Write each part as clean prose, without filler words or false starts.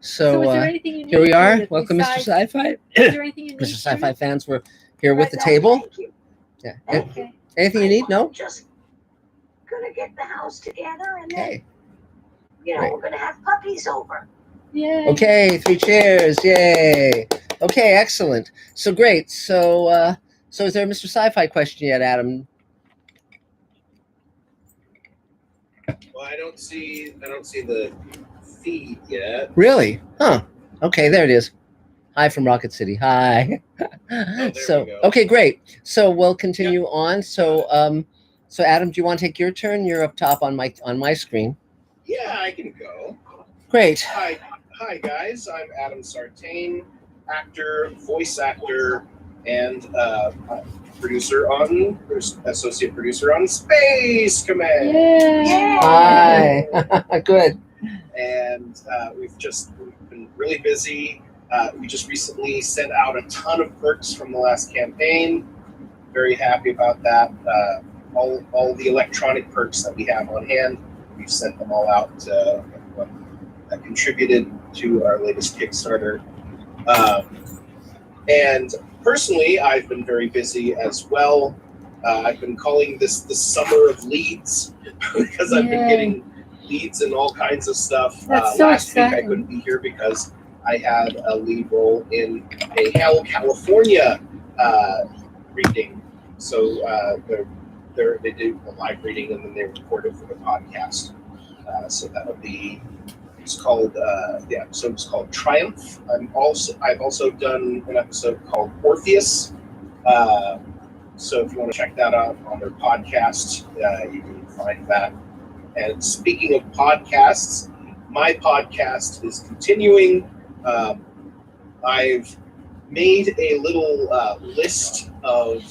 So is there anything you need here we are. to- Welcome, besides- Mr. Sci-Fi. Is there anything you need? Mr. Sci-Fi from fans, we're here with the No, table. Thank you. Yeah. Thank you. Anything you need? No? Just gonna get the house together and then, Okay. we're gonna have puppies over. it? Yay. Okay, 3 cheers. Yay. Okay, excellent. So great. So is there a Mr. Sci-Fi question yet, Adam? Well, I don't see the feed yet. Really? Huh. Okay, there it is. Hi from Rocket City. Hi. there So we go. okay, great. So we'll continue on. So so Adam, do you want to take your turn? You're up top on my screen. Yeah, I can go. Great. Hi guys. I'm Adam Sartain, actor, voice actor, and associate producer on Space Command. Yay. Hi. Good. And we've been really busy. We just recently sent out a ton of perks from the last campaign. Very happy about that. All the electronic perks that we have on hand, we've sent them all out to everyone that contributed to our latest Kickstarter. And personally, I've been very busy as well. I've been calling this the summer of leads because I've been getting leads and all kinds of stuff. That's so last week I exciting. couldn't be here because I had a lead role in a Hell California reading. So they do a live reading and then they record it for the podcast. So that'll be. It's called the episode is called Triumph. I've also done an episode called Orpheus. So if you want to check that out on their podcast, you can find that. And speaking of podcasts, my podcast is continuing. I've made a little list of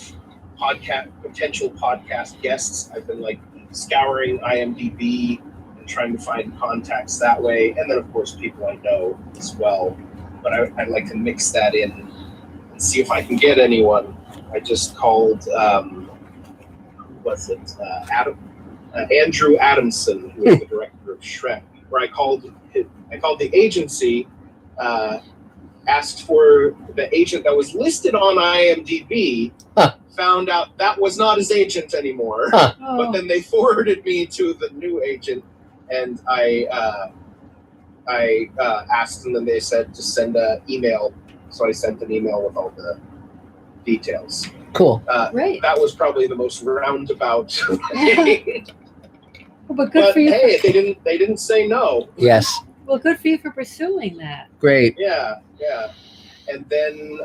potential podcast guests. I've been scouring IMDb and trying to find contacts that way, and then of course people I know as well. But I'd like to mix that in and see if I can get anyone. I just called Andrew Adamson, who is the director of Shrek, where I called the agency, asked for the agent that was listed on IMDb, found out that was not his agent anymore, but then they forwarded me to the new agent, and I asked them, and they said to send an email, so I sent an email with all the details. Cool. Great. That was probably the most roundabout. But good for you. Hey, they didn't say no. Yes. Well, good for you for pursuing that. Great. Yeah. And then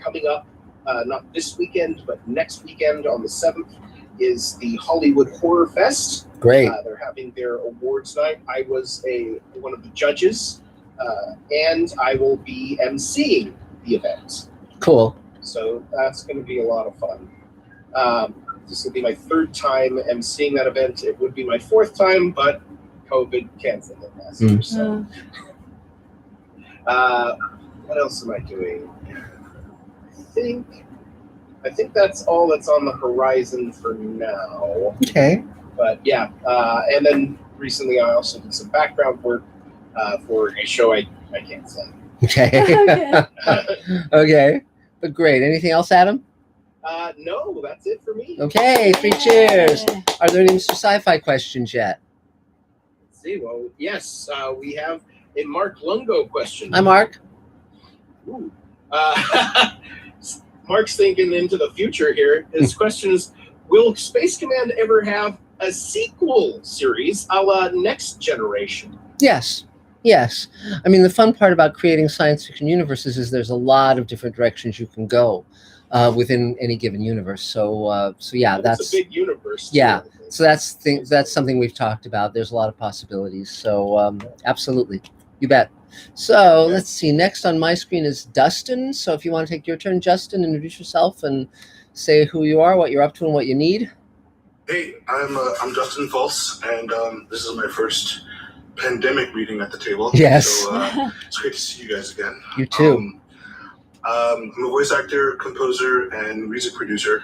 coming up, not this weekend, but next weekend on the 7th, is the Hollywood Horror Fest. Great. They're having their awards night. I was one of the judges, and I will be emceeing the event. Cool. So that's going to be a lot of fun. This will be my 3rd time emceeing that event. It would be my 4th time, but COVID canceled it last year. So, what else am I doing? I think that's all that's on the horizon for now. Okay. But yeah, and then recently I also did some background work for a show I can't say. Okay. Okay. But great. Anything else, Adam? No, that's it for me. Okay. 3 cheers. Are there any Mr. Sci-Fi questions yet? Let's see. Well, yes, we have a Mark Lungo question. Hi, Mark. Ooh. Mark's thinking into the future here. His question is, will Space Command ever have a sequel series a la Next Generation? Yes. Yes. I mean, the fun part about creating science fiction universes is there's a lot of different directions you can go within any given universe. So yeah, That's a big universe. Yeah. So that's something we've talked about. There's a lot of possibilities. So absolutely, you bet. So let's see. Next on my screen is Dustin. So if you want to take your turn, Justin, introduce yourself and say who you are, what you're up to, and what you need. Hey, I'm Dustin False, and this is my first pandemic reading at the table. Yes. So it's great to see you guys again. You too. I'm a voice actor, composer, and music producer,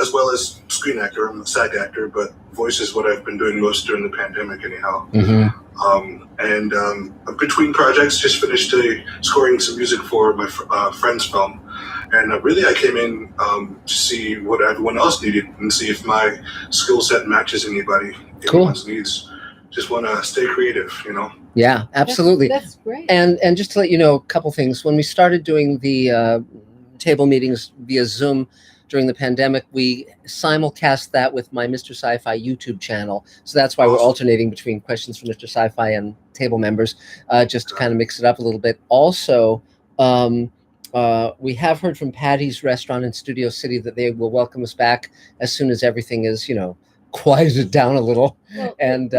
as well as screen actor. I'm a SAG actor, but voice is what I've been doing most during the pandemic anyhow. Mm-hmm. Between projects, just finished scoring some music for my friend's film. And really, I came in to see what everyone else needed and see if my skill set matches anyone's needs. Just want to stay creative, Yeah, absolutely. That's great. And just to let you know a couple things, when we started doing the table meetings via Zoom during the pandemic, we simulcast that with my Mr. Sci-fi YouTube channel. So that's why we're alternating between questions from Mr. Sci-fi and table members, just to kind of mix it up a little bit. Also, we have heard from Patty's Restaurant in Studio City that they will welcome us back as soon as everything is, quieted down a little. Well, And,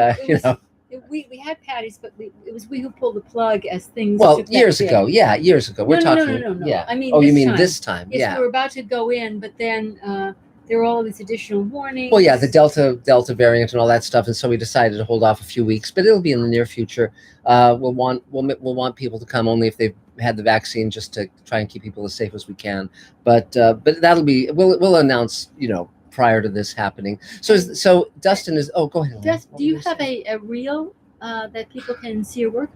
we had Patty's, but it was we who pulled the plug as things. Well, took that years dip. ago. Yeah, years ago. We're talking. No. Yeah. I mean, oh, you this mean time. this time? Yes, Yeah. we were about to go in, but then there were all of these additional warnings. Well, yeah, the Delta variant and all that stuff, and so we decided to hold off a few weeks, but it'll be in the near future. We'll want people to come only if they've had the vaccine, just to try and keep people as safe as we can. But that'll be we'll announce prior to this happening. So Dustin is. Oh, go ahead. Do you have a reel that people can see your work?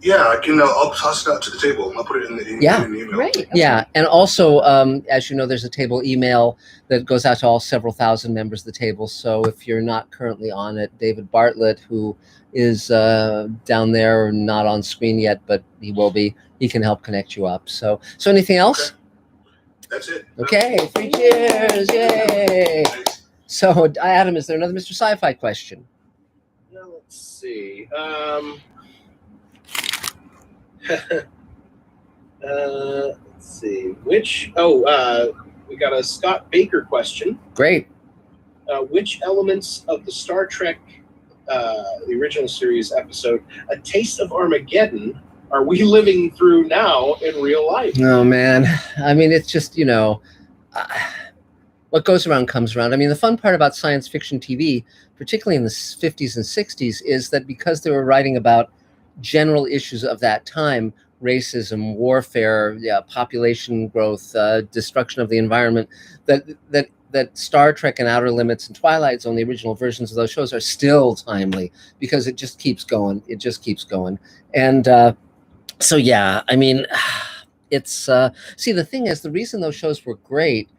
Yeah, I can. I'll toss it out to the table. I'll put it in the email. Great. Okay. Yeah, and also, as you know, there's a table email that goes out to all several thousand members of the table. So if you're not currently on it, David Bartlett, who is down there, not on screen yet, but he will be, he can help connect you up. So anything else? Okay. That's it. Okay, 3 cheers, yay! So, Adam, is there another Mr. Sci-Fi question? Now, let's see. Let's see. We got a Scott Baker question. Great. Which elements of the Star Trek, the original series episode, A Taste of Armageddon, are we living through now in real life? Oh, man. I mean, it's just, what goes around comes around. I mean, the fun part about science fiction TV, particularly in the 50s and 60s, is that because they were writing about general issues of that time, racism, warfare, population growth, destruction of the environment, that Star Trek and Outer Limits and Twilight Zone, the original versions of those shows, are still timely because it just keeps going. It just keeps going. And so, yeah, I mean, it's see, the thing is, the reason those shows were great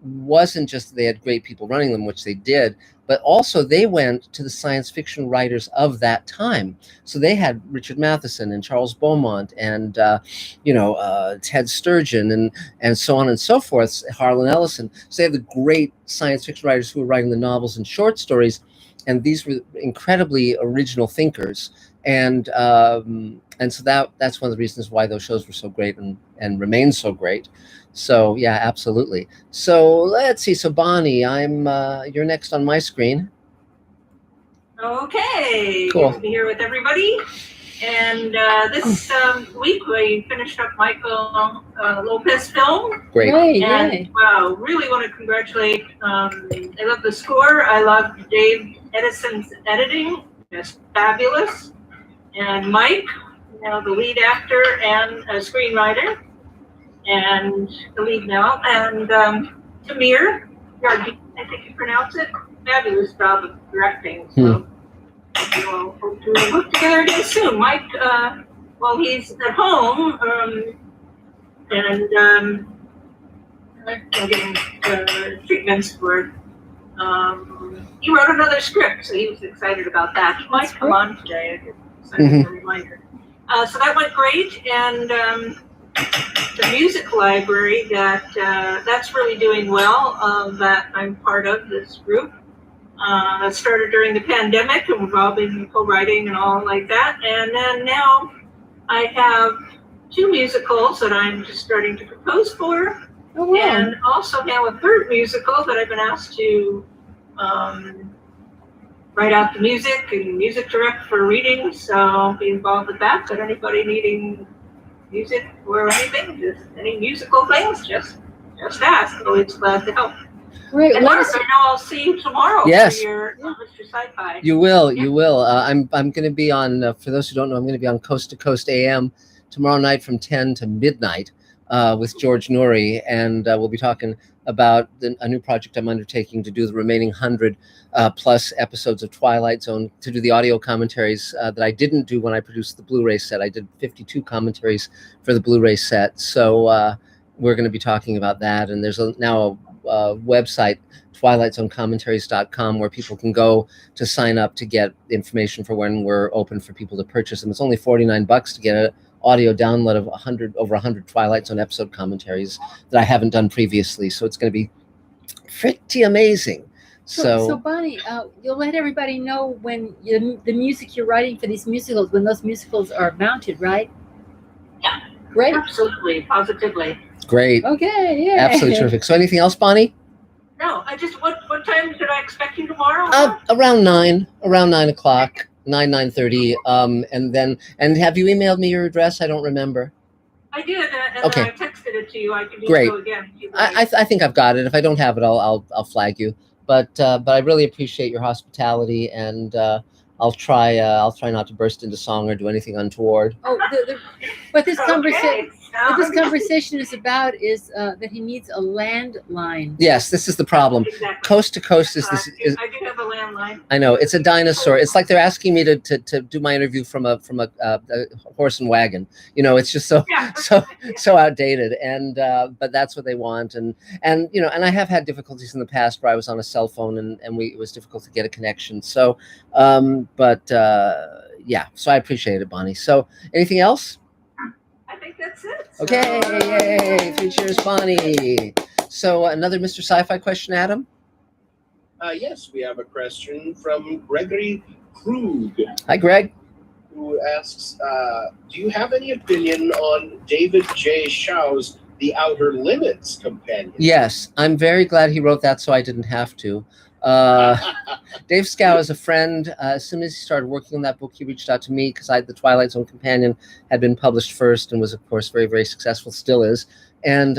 wasn't just they had great people running them, which they did, but also they went to the science fiction writers of that time. So they had Richard Matheson and Charles Beaumont and Ted Sturgeon and so on and so forth, Harlan Ellison. So they had the great science fiction writers who were writing the novels and short stories, and these were incredibly original thinkers. And so that's one of the reasons why those shows were so great and remain so great. So yeah, absolutely. So let's see. So Bonnie, you're next on my screen. Okay. Cool. Good to be here with everybody. And this week we finished up Michael Lopez film. Great. And Yay. wow, really want to congratulate. I love the score. I love Dave Edison's editing. Just fabulous. And Mike, the lead actor and a screenwriter, and the lead now, and Tamir, I think you pronounce it, fabulous job of directing. So we'll hope to work together again soon. Mike, while he's at home, and getting treatments for it, he wrote another script, so he was excited about that. He might come on today. A reminder. So that went great, and the music library that's really doing well. That I'm part of this group. That started during the pandemic, and we've all been co-writing and all like that. And then now I have 2 musicals that I'm just starting to propose for, and also now a 3rd musical that I've been asked to write out the music and music direct for readings, so I'll be involved with that. But anybody needing music or anything, just any musical things, just ask. Always glad to help. Great. And Mark, I know I'll see you tomorrow Yes. for your Mr. Sci-Fi. You will. I'm going to be on. For those who don't know, I'm going to be on Coast to Coast AM tomorrow night from 10 to midnight with George Norrie, and we'll be talking about a new project I'm undertaking to do the remaining 100 plus episodes of Twilight Zone, to do the audio commentaries that I didn't do when I produced the Blu-ray set. I did 52 commentaries for the Blu-ray set, so we're going to be talking about that. And there's now a website, twilightzone.commentaries.com, where people can go to sign up to get information for when we're open for people to purchase them. It's only $49 to get an audio download of over 100 Twilight Zone episode commentaries that I haven't done previously. So it's going to be pretty amazing. So Bonnie, you'll let everybody know when the music you're writing for these musicals, when those musicals are mounted, right? Yeah. Great. Absolutely, positively. Great. Okay, yeah. Absolutely terrific. So anything else, Bonnie? No, what time should I expect you tomorrow? Around 9 o'clock, 9:30. And have you emailed me your address? I don't remember. I did, and Okay. then I texted it to you. I can do Great. so again. if you'd like. I think I've got it. If I don't have it, I'll flag you. But I really appreciate your hospitality, and I'll try not to burst into song or do anything untoward. Oh, what this conversation. What this sounds- conversation is about is that he needs a landline. Yes, this is the problem. Exactly. Coast to coast is this. I do have a landline. I know it's a dinosaur. It's like they're asking me to do my interview from a horse and wagon. You know, it's just so Yeah. so outdated. And but that's what they want. And you know, and I have had difficulties in the past where I was on a cell phone and it was difficult to get a connection. So, yeah. So I appreciate it, Bonnie. So anything else? I think that's it. So, Okay, yay! 3 cheers, Bonnie. So another Mr. Sci-Fi question, Adam. Yes, we have a question from Gregory Krug, Hi, Greg. who asks, do you have any opinion on David J. Shaw's The Outer Limits companion? Yes, I'm very glad he wrote that so I didn't have to. Dave Scow is a friend. As soon as he started working on that book, he reached out to me because The Twilight Zone Companion had been published first and was, of course, very, very successful, still is. And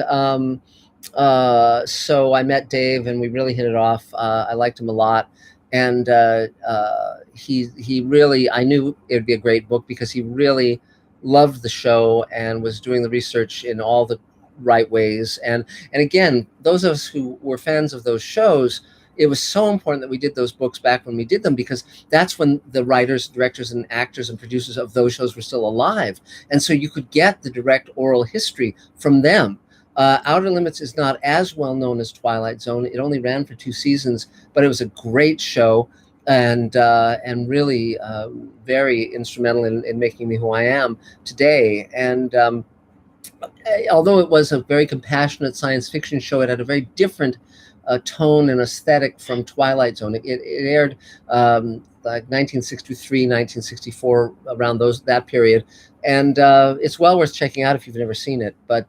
so I met Dave and we really hit it off. I liked him a lot. And he really, I knew it would be a great book because he really loved the show and was doing the research in all the right ways. And again, those of us who were fans of those shows, it was so important that we did those books back when we did them, because that's when the writers, directors, and actors and producers of those shows were still alive. And so you could get the direct oral history from them. Outer Limits is not as well known as Twilight Zone. It only ran for 2 seasons, but it was a great show and really very instrumental in making me who I am today. And although it was a very compassionate science fiction show, it had a very different tone and aesthetic from Twilight Zone. It aired like 1963, 1964, around that period. And it's well worth checking out if you've never seen it. But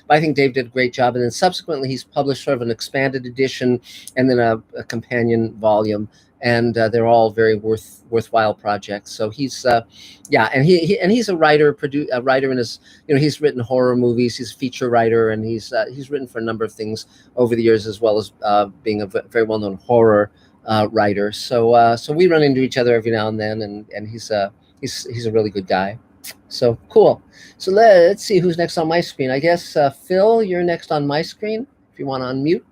I think Dave did a great job. And then subsequently, he's published sort of an expanded edition and then a companion volume. And they're all very worthwhile projects. So he's and he's a writer, a writer in his, you know, he's written horror movies. He's a feature writer, and he's written for a number of things over the years, as well as being a very well-known horror writer. So we run into each other every now and then, and he's a really good guy. So cool. So let's see who's next on my screen. I guess Phil, you're next on my screen. If you want to unmute.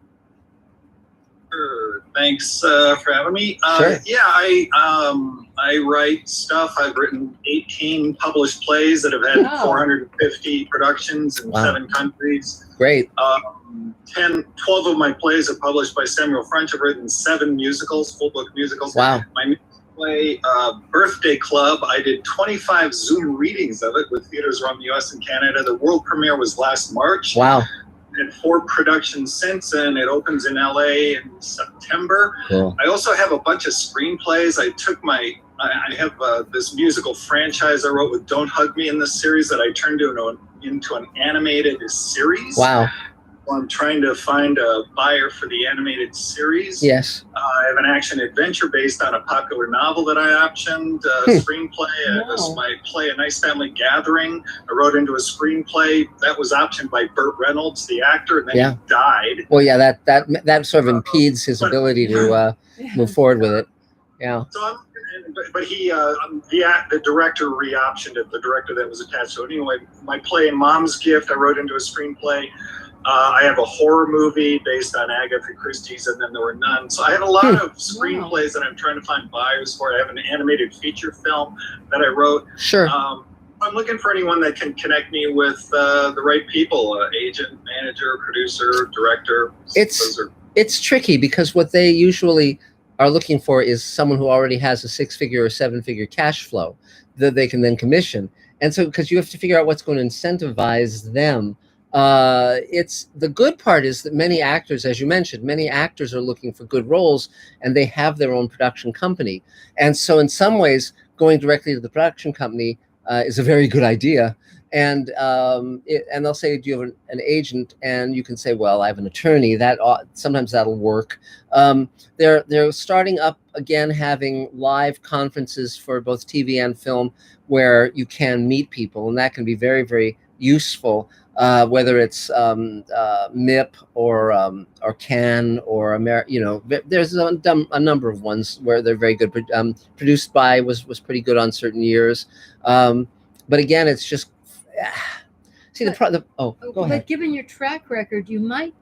Sure. Thanks for having me. Sure. Yeah, I write stuff. I've written 18 published plays that have had Wow. 450 productions in Wow. 7 countries. Great. 12 of my plays are published by Samuel French. I've written 7 musicals, full book musicals. Wow. My music play, Birthday Club, I did 25 Zoom readings of it with theaters around the US and Canada. The world premiere was last March. Wow. And 4 productions since, and it opens in LA in September. Cool. I also have a bunch of screenplays. I have this musical franchise I wrote with Don't Hug Me in this series that I turned into an animated series. Wow. I'm trying to find a buyer for the animated series. Yes. I have an action adventure based on a popular novel that I optioned, screenplay. It was my play, A Nice Family Gathering. I wrote into a screenplay that was optioned by Burt Reynolds, the actor, and then Yeah. he died. Well, yeah, that sort of impedes his ability to move forward with it. Yeah. So I'm but he the director re-optioned it. The director that was attached to it. Anyway, my play Mom's Gift I wrote into a screenplay. I have a horror movie based on Agatha Christie's, and then there were none. So I have a lot of screenplays that I'm trying to find buyers for. I have an animated feature film that I wrote. Sure. I'm looking for anyone that can connect me with the right people: agent, manager, producer, director. It's tricky because what they usually are looking for is someone who already has a 6-figure or 7-figure cash flow that they can then commission. And so, because you have to figure out what's going to incentivize them. It's the good part is that many actors, as you mentioned, many actors are looking for good roles, and they have their own production company. And so, in some ways, going directly to the production company is a very good idea. And and they'll say, do you have an agent? And you can say, well, I have an attorney. That sometimes that'll work. They're starting up again, having live conferences for both TV and film, where you can meet people, and that can be very, very useful. Whether it's MIP or Cannes or there's a number of ones where they're very good. Produced by was pretty good on certain years, but again, it's just see go ahead. But given your track record, you might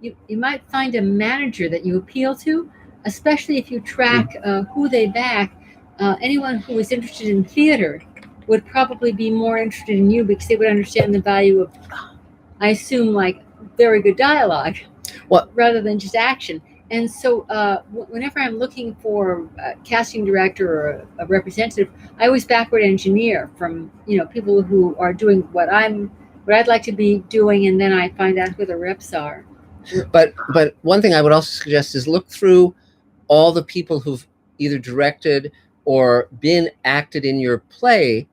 you might find a manager that you appeal to, especially if you track who they back. Anyone who is interested in theater would probably be more interested in you because they would understand the value of, I assume, like very good dialogue, rather than just action. And so whenever I'm looking for a casting director or a representative, I always backward engineer from people who are doing what I'd like to be doing, and then I find out who the reps are. But one thing I would also suggest is look through all the people who've either directed or been acted in your play,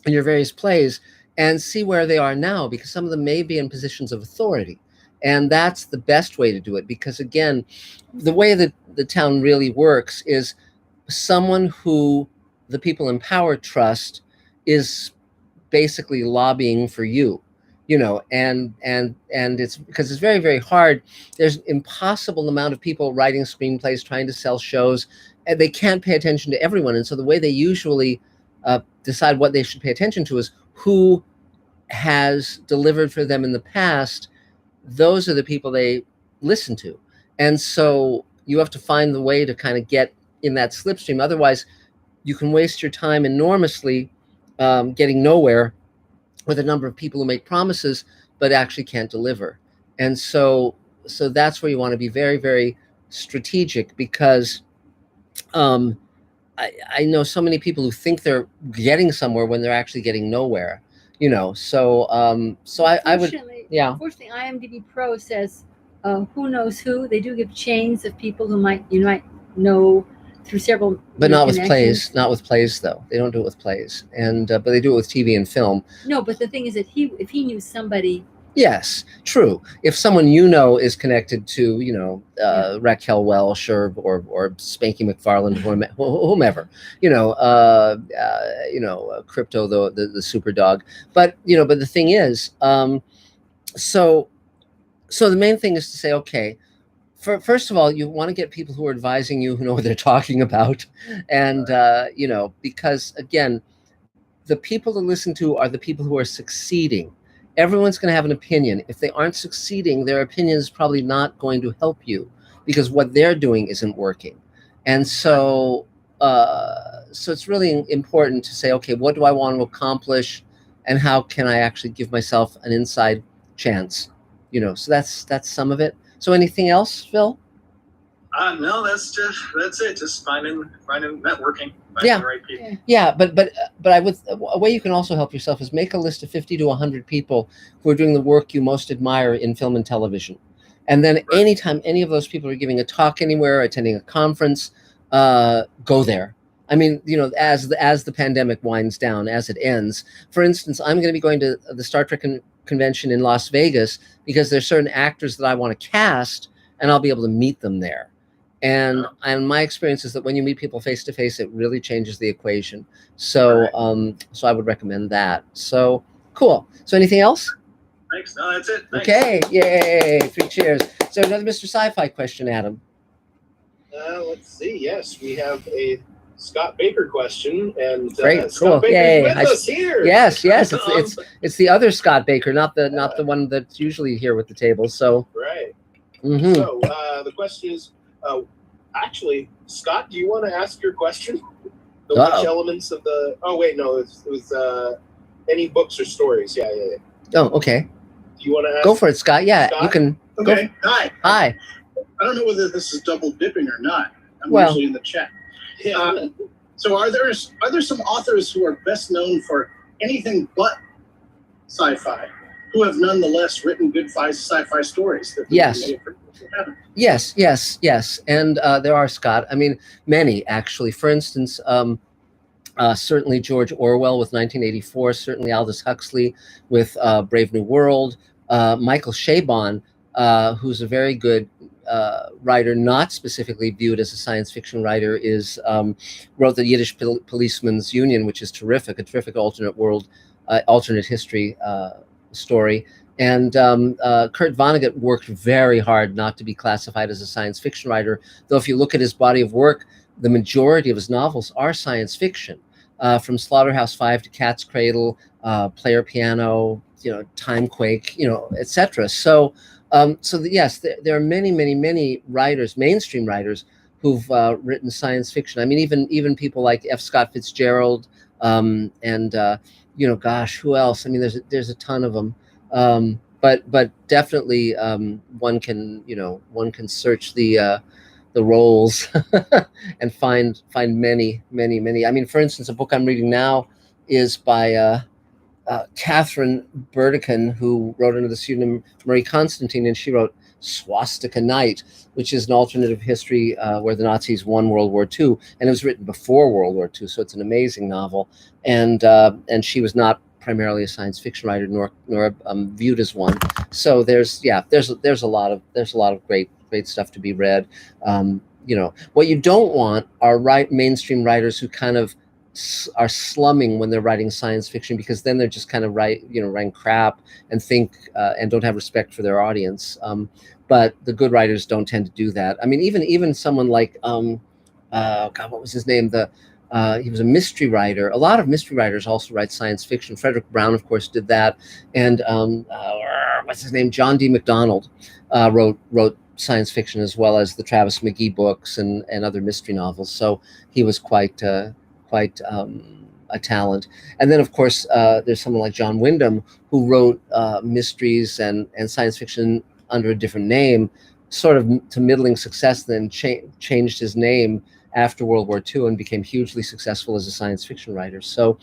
in your various plays, and see where they are now, because some of them may be in positions of authority. And that's the best way to do it, because again, the way that the town really works is someone who the people in power trust is basically lobbying for you, and it's because it's very, very hard. There's an impossible amount of people writing screenplays, trying to sell shows, and they can't pay attention to everyone. And so the way they usually decide what they should pay attention to is who has delivered for them in the past. Those are the people they listen to. And so you have to find the way to kind of get in that slipstream. Otherwise, you can waste your time enormously getting nowhere with a number of people who make promises but actually can't deliver. And so that's where you want to be very, very strategic, because I know so many people who think they're getting somewhere when they're actually getting nowhere. So I would. Yeah. Unfortunately, IMDb Pro says who knows who. They do give chains of people who you might know through several. But not with plays. Not with plays, though. They don't do it with plays, and but they do it with TV and film. No, but the thing is that if he knew somebody. Yes, true. If someone is connected to Raquel Welch or Spanky McFarland, whomever, Crypto, the super dog. But but the thing is, so the main thing is to say, okay, first of all, you want to get people who are advising you, who know what they're talking about, and because again, the people to listen to are the people who are succeeding. Everyone's going to have an opinion. If they aren't succeeding, their opinion is probably not going to help you, because what they're doing isn't working. And so it's really important to say, okay, what do I want to accomplish, and how can I actually give myself an inside chance? So that's some of it. So anything else, Phil? No, that's it. Just finding networking. Yeah. The right people. Yeah, but I would, a way you can also help yourself is make a list of 50 to 100 people who are doing the work you most admire in film and television. And then anytime any of those people are giving a talk anywhere, attending a conference, go there. I mean, as the pandemic winds down, as it ends. For instance, I'm going to be going to the Star Trek convention in Las Vegas because there's certain actors that I want to cast, and I'll be able to meet them there. And my experience is that when you meet people face to face, it really changes the equation. So so I would recommend that. So cool. So anything else? Thanks. No, that's it. Thanks. Okay. Yay. 3 cheers. So another Mr. Sci-Fi question, Adam. Let's see. Yes, we have a Scott Baker question, and Great, cool. Scott Baker's Yay. with us here. Yes, it's the other Scott Baker, not the one that's usually here with the table. So Right. mhm. So the question is, actually, Scott, do you want to ask your question? The which elements of the? Oh wait, no, it was any books or stories. Yeah. Oh, okay. Do you want to ask? Go for it, Scott. Yeah, Scott? you can. Okay. Hi. Hi. I don't know whether this is double dipping or not. I'm Well- usually in the chat. Yeah. So are there some authors who are best known for anything but sci-fi, who have nonetheless written good sci-fi stories? That Yes. many haven't? Yes. And there are, Scott. I mean, many actually. For instance, certainly George Orwell with 1984. Certainly Aldous Huxley with Brave New World. Michael Chabon, who's a very good writer, not specifically viewed as a science fiction writer, wrote the Yiddish Policeman's Union, which is terrific, a terrific alternate history story. And Kurt Vonnegut worked very hard not to be classified as a science fiction writer, though if you look at his body of work, the majority of his novels are science fiction, from Slaughterhouse-Five to Cat's Cradle, Player Piano, Timequake, etc. So yes, there are many writers, mainstream writers, who've written science fiction. I mean, even people like F. Scott Fitzgerald, and gosh, who else? I mean, there's a ton of them. But definitely one can search the roles and find many. I mean, for instance, a book I'm reading now is by Catherine Burdekin, who wrote under the pseudonym Marie Constantine, and she wrote Swastika Night, which is an alternative history where the Nazis won World War II, and it was written before World War II, so it's an amazing novel. And she was not primarily a science fiction writer, nor viewed as one. So there's a lot of great stuff to be read. What you don't want are mainstream writers who kind of are slumming when they're writing science fiction, because then they're just kind of writing crap and think and don't have respect for their audience. But the good writers don't tend to do that. I mean, even someone like what was his name? He was a mystery writer. A lot of mystery writers also write science fiction. Frederick Brown, of course, did that. And what's his name? John D. MacDonald wrote science fiction, as well as the Travis McGee books and other mystery novels. So he was quite a talent. And then, of course, there's someone like John Wyndham, who wrote mysteries and science fiction under a different name, sort of to middling success, then changed his name after World War II and became hugely successful as a science fiction writer. So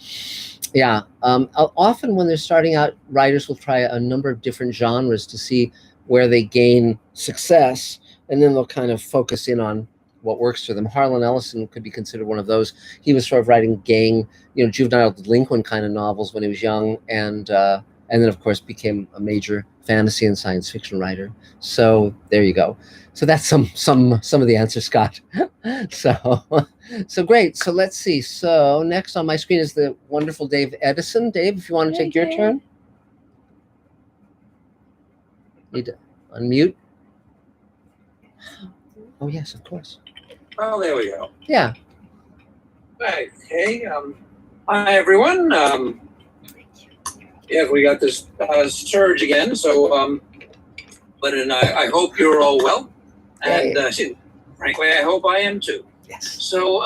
yeah, often when they're starting out, writers will try a number of different genres to see where they gain success, and then they'll kind of focus in on what works for them. Harlan Ellison could be considered one of those. He was sort of writing gang, juvenile delinquent kind of novels when he was young, and then of course became a major fantasy and science fiction writer. So there you go. So that's some of the answers, Scott. So great. So let's see. So next on my screen is the wonderful Dave Edison. Dave, if you want to take your turn. Need to unmute. Oh yes, of course. Oh, there we go. Yeah. Okay. Hi, everyone. Yeah, we got this surge again. So, I hope you're all well. And frankly, I hope I am too. Yes. So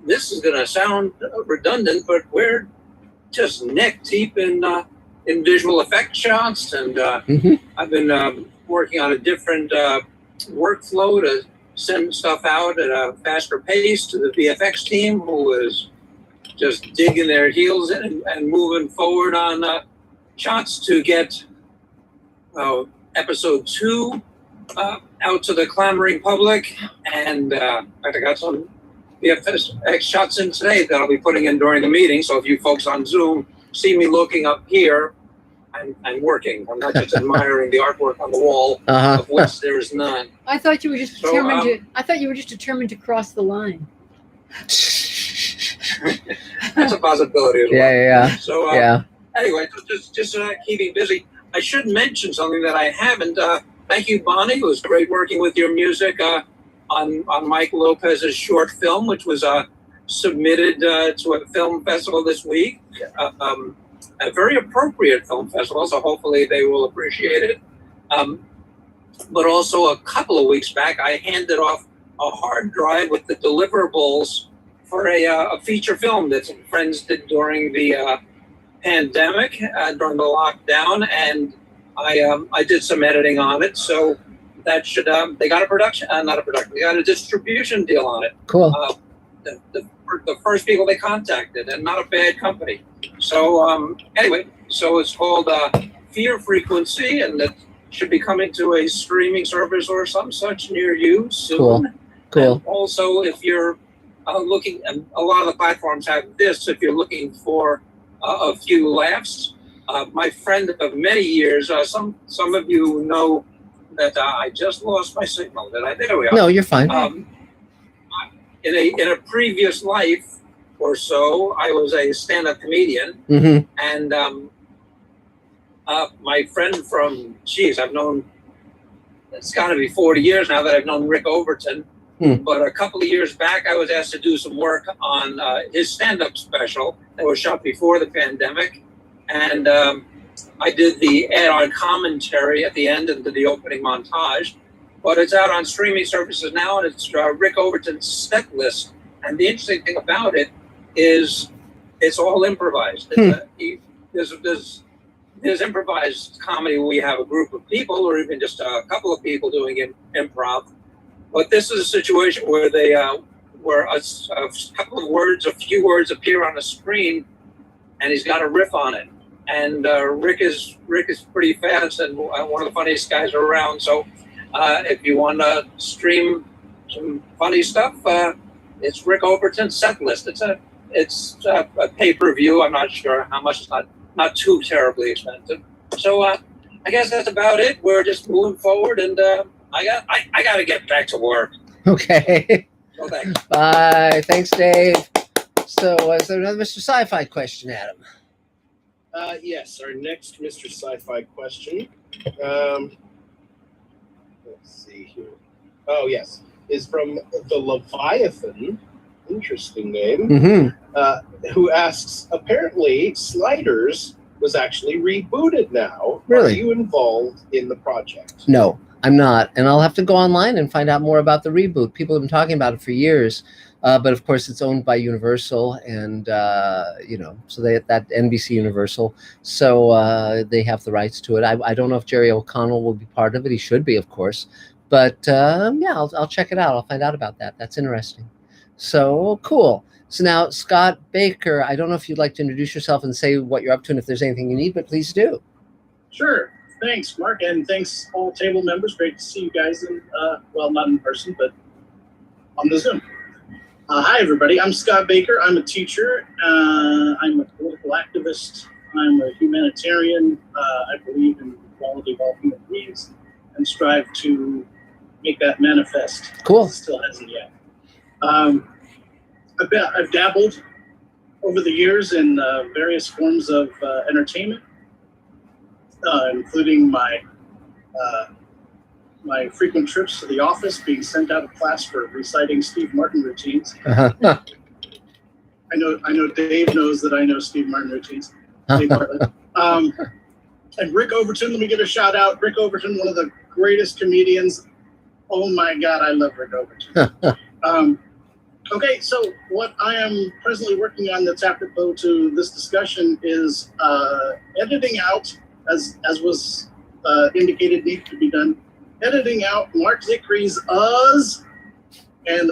this is going to sound redundant, but we're just neck deep in visual effect shots. And I've been working on a different workflow to send stuff out at a faster pace to the VFX team, who is just digging their heels in and moving forward on shots to get episode 2 out to the clamoring public. And I got some VFX shots in today that I'll be putting in during the meeting. So if you folks on Zoom see me looking up here, I'm working. I'm not just admiring the artwork on the wall, of which there is none. I thought you were just determined to. I thought you were just determined to cross the line. That's a possibility as well. Yeah. So anyway, just keeping busy. I should mention something that I haven't. Thank you, Bonnie. It was great working with your music. on Mike Lopez's short film, which was submitted to a film festival this week. A very appropriate film festival, so hopefully they will appreciate it. But also a couple of weeks back, I handed off a hard drive with the deliverables for a feature film that some friends did during the pandemic, during the lockdown, and I did some editing on it. So that should they got a production, not a production, they got a distribution deal on it. Cool. The first people they contacted, and not a bad company. So anyway, so it's called Fear Frequency, and it should be coming to a streaming service or some such near you soon. Cool. And also, if you're looking, and a lot of the platforms have this, if you're looking for a few laughs, my friend of many years, some of you know that I just lost my signal. There we are. No, you're fine. In a previous life or so, I was a stand-up comedian, and my friend from, I've known, it's got to be 40 years now that I've known Rick Overton. But a couple of years back, I was asked to do some work on his stand-up special that was shot before the pandemic, and I did the add-on commentary at the end and did the opening montage. But it's out on streaming services now, and it's Rick Overton's set list. And the interesting thing about it is it's all improvised. There's improvised comedy where we have a group of people, or even just a couple of people doing improv. But this is a situation where where a couple of words, a few words appear on the screen, and he's got a riff on it. And Rick is pretty fast and one of the funniest guys around. So if you want to stream some funny stuff, it's Rick Overton's set list. It's a pay-per-view. I'm not sure how much. It's not too terribly expensive. So I guess that's about it. We're just moving forward, and I got to get back to work. Okay. So thanks. Bye. Thanks, Dave. So is there another Mr. Sci-Fi question, Adam? Yes, our next Mr. Sci-Fi question. Let's see here. Oh, yes. Is from the Leviathan. Interesting name. Who asks, apparently Sliders was actually rebooted now. Really? Are you involved in the project? No, I'm not. And I'll have to go online and find out more about the reboot. People have been talking about it for years. But of course, it's owned by Universal, and so that NBC Universal, so they have the rights to it. I don't know if Jerry O'Connell will be part of it. He should be, of course. But I'll check it out. I'll find out about that. That's interesting. So cool. So now, Scott Baker, I don't know if you'd like to introduce yourself and say what you're up to, and if there's anything you need, but please do. Sure. Thanks, Mark, and thanks all table members. Great to see you guys not in person, but on the Zoom. Hi, everybody. I'm Scott Baker. I'm a teacher. I'm a political activist. I'm a humanitarian. I believe in the quality of all human beings and strive to make that manifest. Cool. It still hasn't yet. I've dabbled over the years in various forms of entertainment, including my frequent trips to the office, being sent out of class for reciting Steve Martin routines. I know Dave knows that I know Steve Martin routines. Dave Bartlett. And Rick Overton, let me give a shout out. Rick Overton, one of the greatest comedians. Oh my God, I love Rick Overton. Okay, so what I am presently working on that's apropos to this discussion is editing out, as was indicated needs to be done, editing out Mark Zicree's uhs and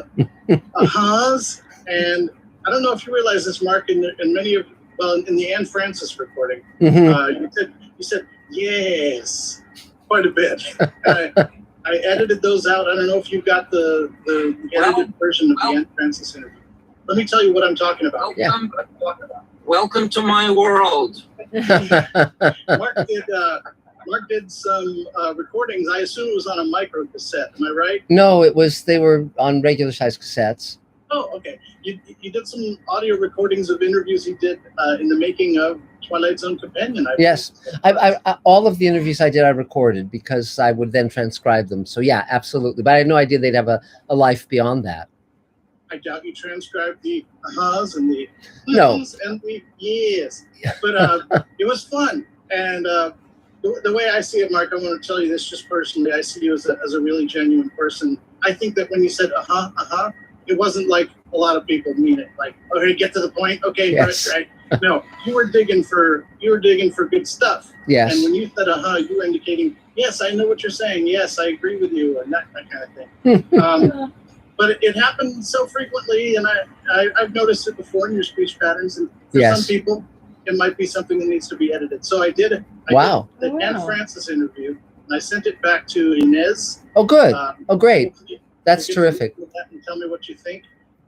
ahas. And I don't know if you realize this, Mark, in many of, in the Anne Francis recording, you said yes quite a bit. I edited those out. I don't know if you got the edited version of the Anne Francis interview. Let me tell you what I'm talking about. Welcome to my world. Mark did some recordings. I assume it was on a micro cassette. Am I right? No, they were on regular size cassettes. Oh, okay. You did some audio recordings of interviews he did in the making of Twilight Zone companion. Yes. I all of the interviews I did, I recorded because I would then transcribe them. So yeah, absolutely. But I had no idea they'd have a life beyond that. I doubt you transcribed the ahas and the No. and the yes. But it was fun. And the way I see it, Mark, I want to tell you this just personally. I see you as a really genuine person. I think that when you said it wasn't like a lot of people mean it. Like, okay, get to the point. Okay, Yes. right. No, you were digging for good stuff. Yes. And when you said you were indicating, yes, I know what you're saying. Yes, I agree with you, and that kind of thing. But it happens so frequently, and I've noticed it before in your speech patterns. And for Yes. some people, it might be something that needs to be edited. So I did Wow. the Anne Francis interview, and I sent it back to Inez. Oh, good. Oh, great. Hopefully That's you can terrific. look at that and tell me what you think.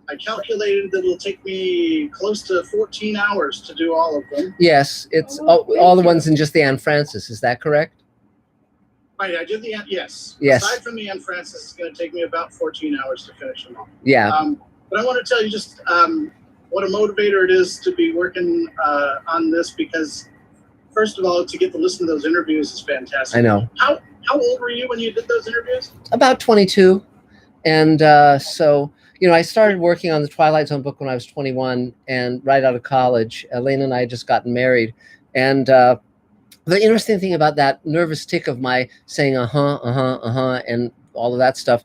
I calculated that it'll take me close to 14 hours to do all of them. Yes, it's Oh, all the thank ones in just the Anne Francis. Is that correct? Right, I did yes. Yes. Aside from the Anne Francis, it's going to take me about 14 hours to finish them all. Yeah. But I want to tell you just what a motivator it is to be working on this, because first of all, to get to listen to those interviews is fantastic. I know. How old were you when you did those interviews? About 22. And so, I started working on the Twilight Zone book when I was 21 and right out of college. Elena and I had just gotten married. And the interesting thing about that nervous tick of my saying, and all of that stuff,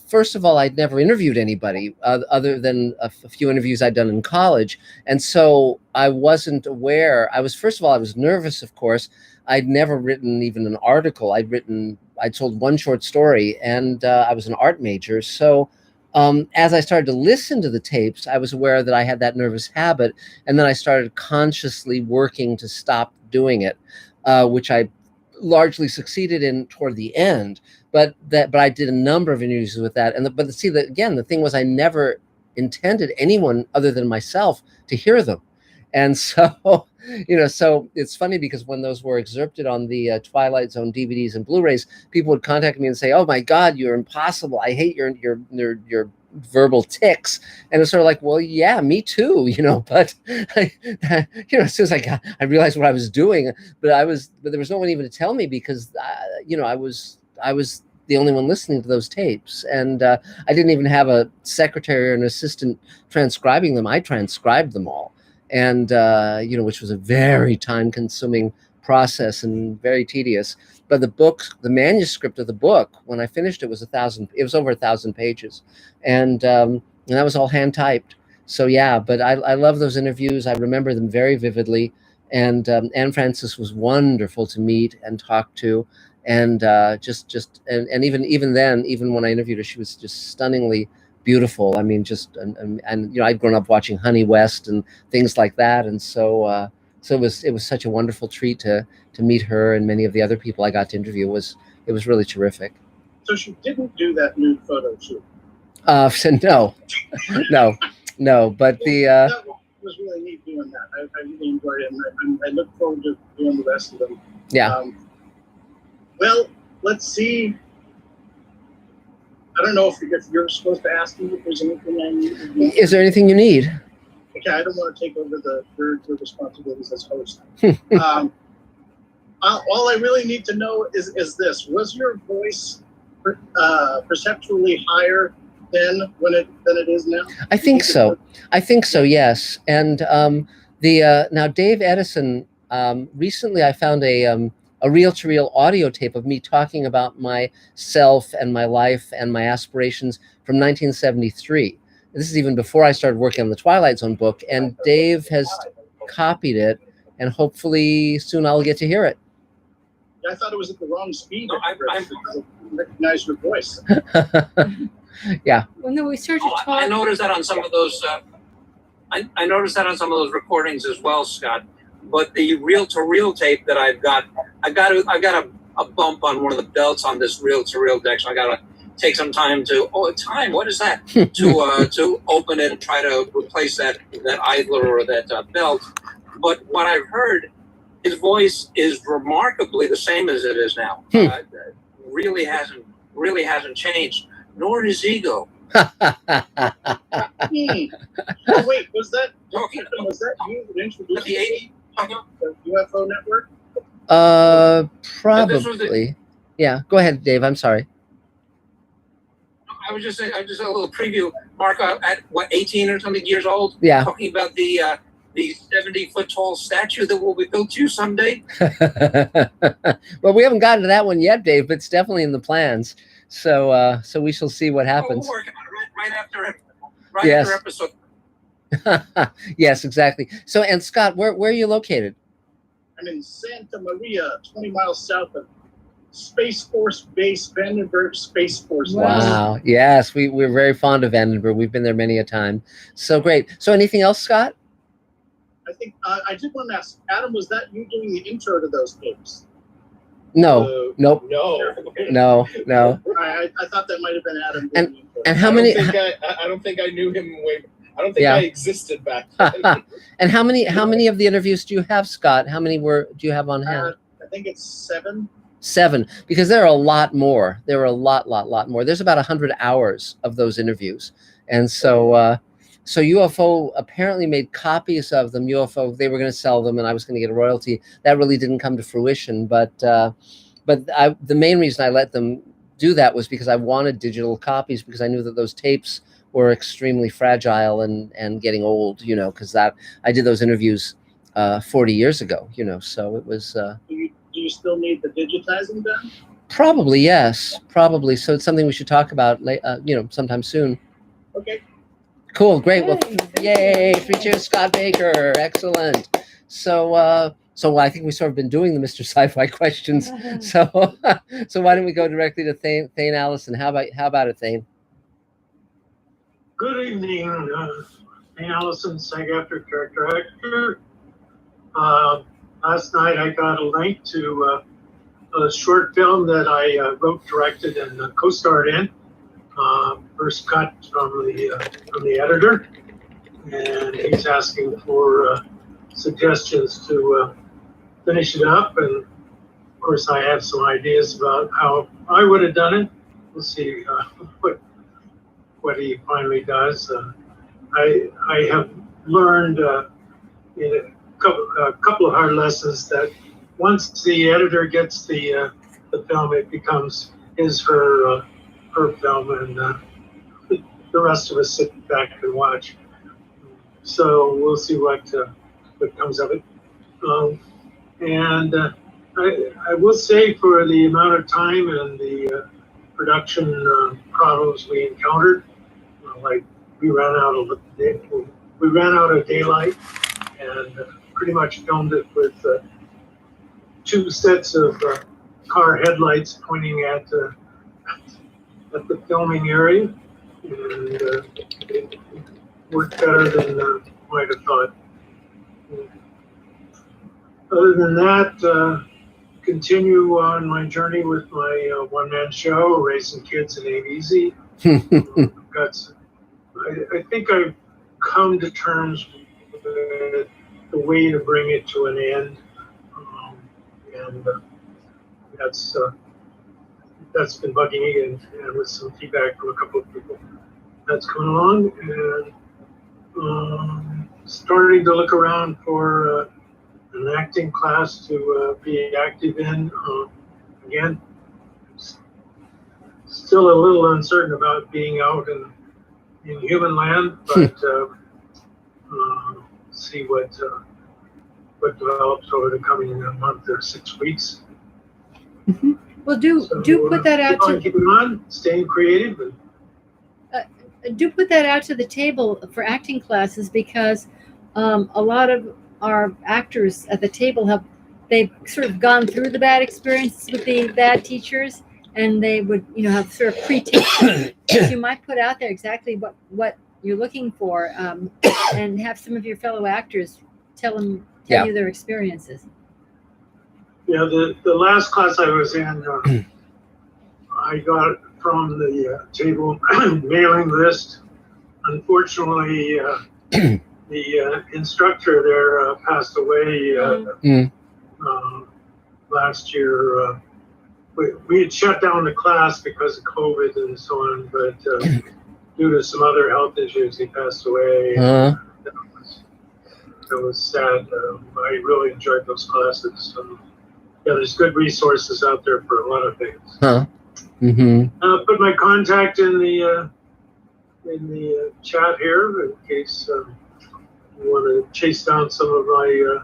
first of all, I'd never interviewed anybody other than a few interviews I'd done in college. And so I wasn't aware. I was nervous, of course. I'd never written even an article. I told one short story, and I was an art major. So as I started to listen to the tapes, I was aware that I had that nervous habit. And then I started consciously working to stop doing it, which I largely succeeded in toward the end. But I did a number of interviews with that. But see, the thing was, I never intended anyone other than myself to hear them. And so, so it's funny because when those were excerpted on the Twilight Zone DVDs and Blu-rays, people would contact me and say, "Oh my God, you're impossible. I hate your verbal tics." And it's sort of like, well, yeah, me too, but as soon as I realized what I was doing, but there was no one even to tell me because, I was the only one listening to those tapes. And I didn't even have a secretary or an assistant transcribing them. I transcribed them all. And, which was a very time-consuming process and very tedious. But the manuscript of the book, when I finished it, was over 1,000 pages. And that was all hand-typed. So, yeah, but I love those interviews. I remember them very vividly. And Anne Francis was wonderful to meet and talk to. And and even then, even when I interviewed her, she was just stunningly beautiful. I mean, and I'd grown up watching Honey West and things like that, and so it was such a wonderful treat to meet her and many of the other people I got to interview. It was really terrific. So she didn't do that nude photo shoot. So no, but that was really neat doing that. I really enjoyed it, and I look forward to doing the rest of them. Yeah. Well, let's see. I don't know if you're supposed to ask me if there's anything I need. Is there anything you need? Okay, I don't want to take over the responsibilities as host. All I really need to know is this: was your voice perceptually higher then than it is now? I think so. Yes. And now Dave Edison. Recently, I found a reel-to-reel audio tape of me talking about myself and my life and my aspirations from 1973. This is even before I started working on the Twilight Zone book, and Dave has copied it, and hopefully soon I'll get to hear it. I thought it was at the wrong speed. No, I recognize your voice. Yeah. Well, no, we started to talk. I noticed that on some of those. I noticed that on some of those recordings as well, Scott. But the reel-to-reel tape that I got a bump on one of the belts on this reel-to-reel deck, so I got to take some time to. What is that? to open it and try to replace that idler or that belt. But what I've heard, his voice is remarkably the same as it is now. Really hasn't changed, nor his ego. Oh, wait, was that you that introduced The The UFO network? Probably. Yeah. Go ahead, Dave. I'm sorry. I was just saying, I just a little preview. Mark, at what 18 or something years old, Yeah. talking about the 70-foot tall statue that will be built to you someday. Well, we haven't gotten to that one yet, Dave, but it's definitely in the plans. So we shall see what happens. We'll work on it right after Yes. episode. Yes, exactly. So, and Scott, where are you located? I'm in Santa Maria, 20 miles south of Space Force Base, Vandenberg Space Force Base. Wow. Yes, we're very fond of Vandenberg. We've been there many a time. So great. So anything else, Scott? I think I did want to ask, Adam, was that you doing the intro to those tapes? No. Nope. No. No. I thought that might have been Adam. And- doing the intro. And how many? I don't think I knew him I don't think I existed back then. And how many of the interviews do you have, Scott? How many do you have on hand? I think it's 7. 7, because there are a lot more. There are a lot more. There's about 100 hours of those interviews, and so UFO apparently made copies of them. UFO, they were going to sell them, and I was going to get a royalty. That really didn't come to fruition. But the main reason I let them do that was because I wanted digital copies, because I knew that those tapes were extremely fragile and getting old. Because I did those interviews 40 years ago. So it was. Do you still need the digitizing done? Probably, yes. Probably. So it's something we should talk about, sometime soon. Okay. Cool. Great. Well, Yay. yay. 3 cheers, Scott Baker. Excellent. So I think we've sort of been doing the Mr. Sci-Fi questions. So why don't we go directly to Thane Allison? How about it, Thane? Good evening, Thane Allison, SAG-AFTRA director. Last night I got a link to a short film that I wrote, directed, and co-starred in. First cut from the editor, and he's asking for suggestions to finish it up. And of course, I have some ideas about how I would have done it. We'll see what he finally does. I have learned in a couple of hard lessons that once the editor gets the film, it becomes her film, and the rest of us sit back and watch. So we'll see what comes of it. And I will say, for the amount of time and the production problems we encountered, like we ran out of daylight, and pretty much filmed it with 2 sets of car headlights pointing at the filming area, and it worked better than I might have thought. Other than that, continue on my journey with my one-man show, Raising Kids and Ain't Easy. I think I've come to terms with the way to bring it to an end, and that's been bugging me, and with some feedback from a couple of people, that's coming along, and starting to look around for an acting class to be active in. Again, still a little uncertain about being out in human land, but see what develops over the coming month or 6 weeks. Mm-hmm. Well, do put that out to keep it on, staying creative. do put that out to the table for acting classes, because a lot of our actors at the table they've sort of gone through the bad experiences with the bad teachers, and they would have sort of pre-taste. You might put out there exactly what you're looking for, and have some of your fellow actors tell you their experiences. Yeah, the last class I was in, I got from the table mailing list. Unfortunately, the instructor there passed away last year. We had shut down the class because of COVID and so on, but due to some other health issues, he passed away. It was sad. I really enjoyed those classes. Yeah, there's good resources out there for a lot of things. Huh. Mm-hmm. Put my contact in the chat here in case you want to chase down some of my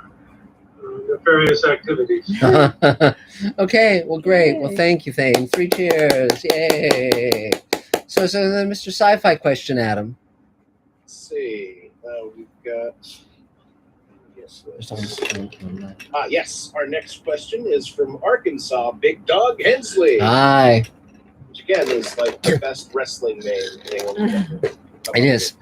nefarious activities. Okay, well, great. Well, Yay. thank you, Thane. 3 cheers. Yay. So then Mr. Sci-Fi question, Adam. Let's see. We've got. Yes, our next question is from Arkansas, Big Dog Hensley. Hi. Which again is like the best wrestling name anyone could ever. It is.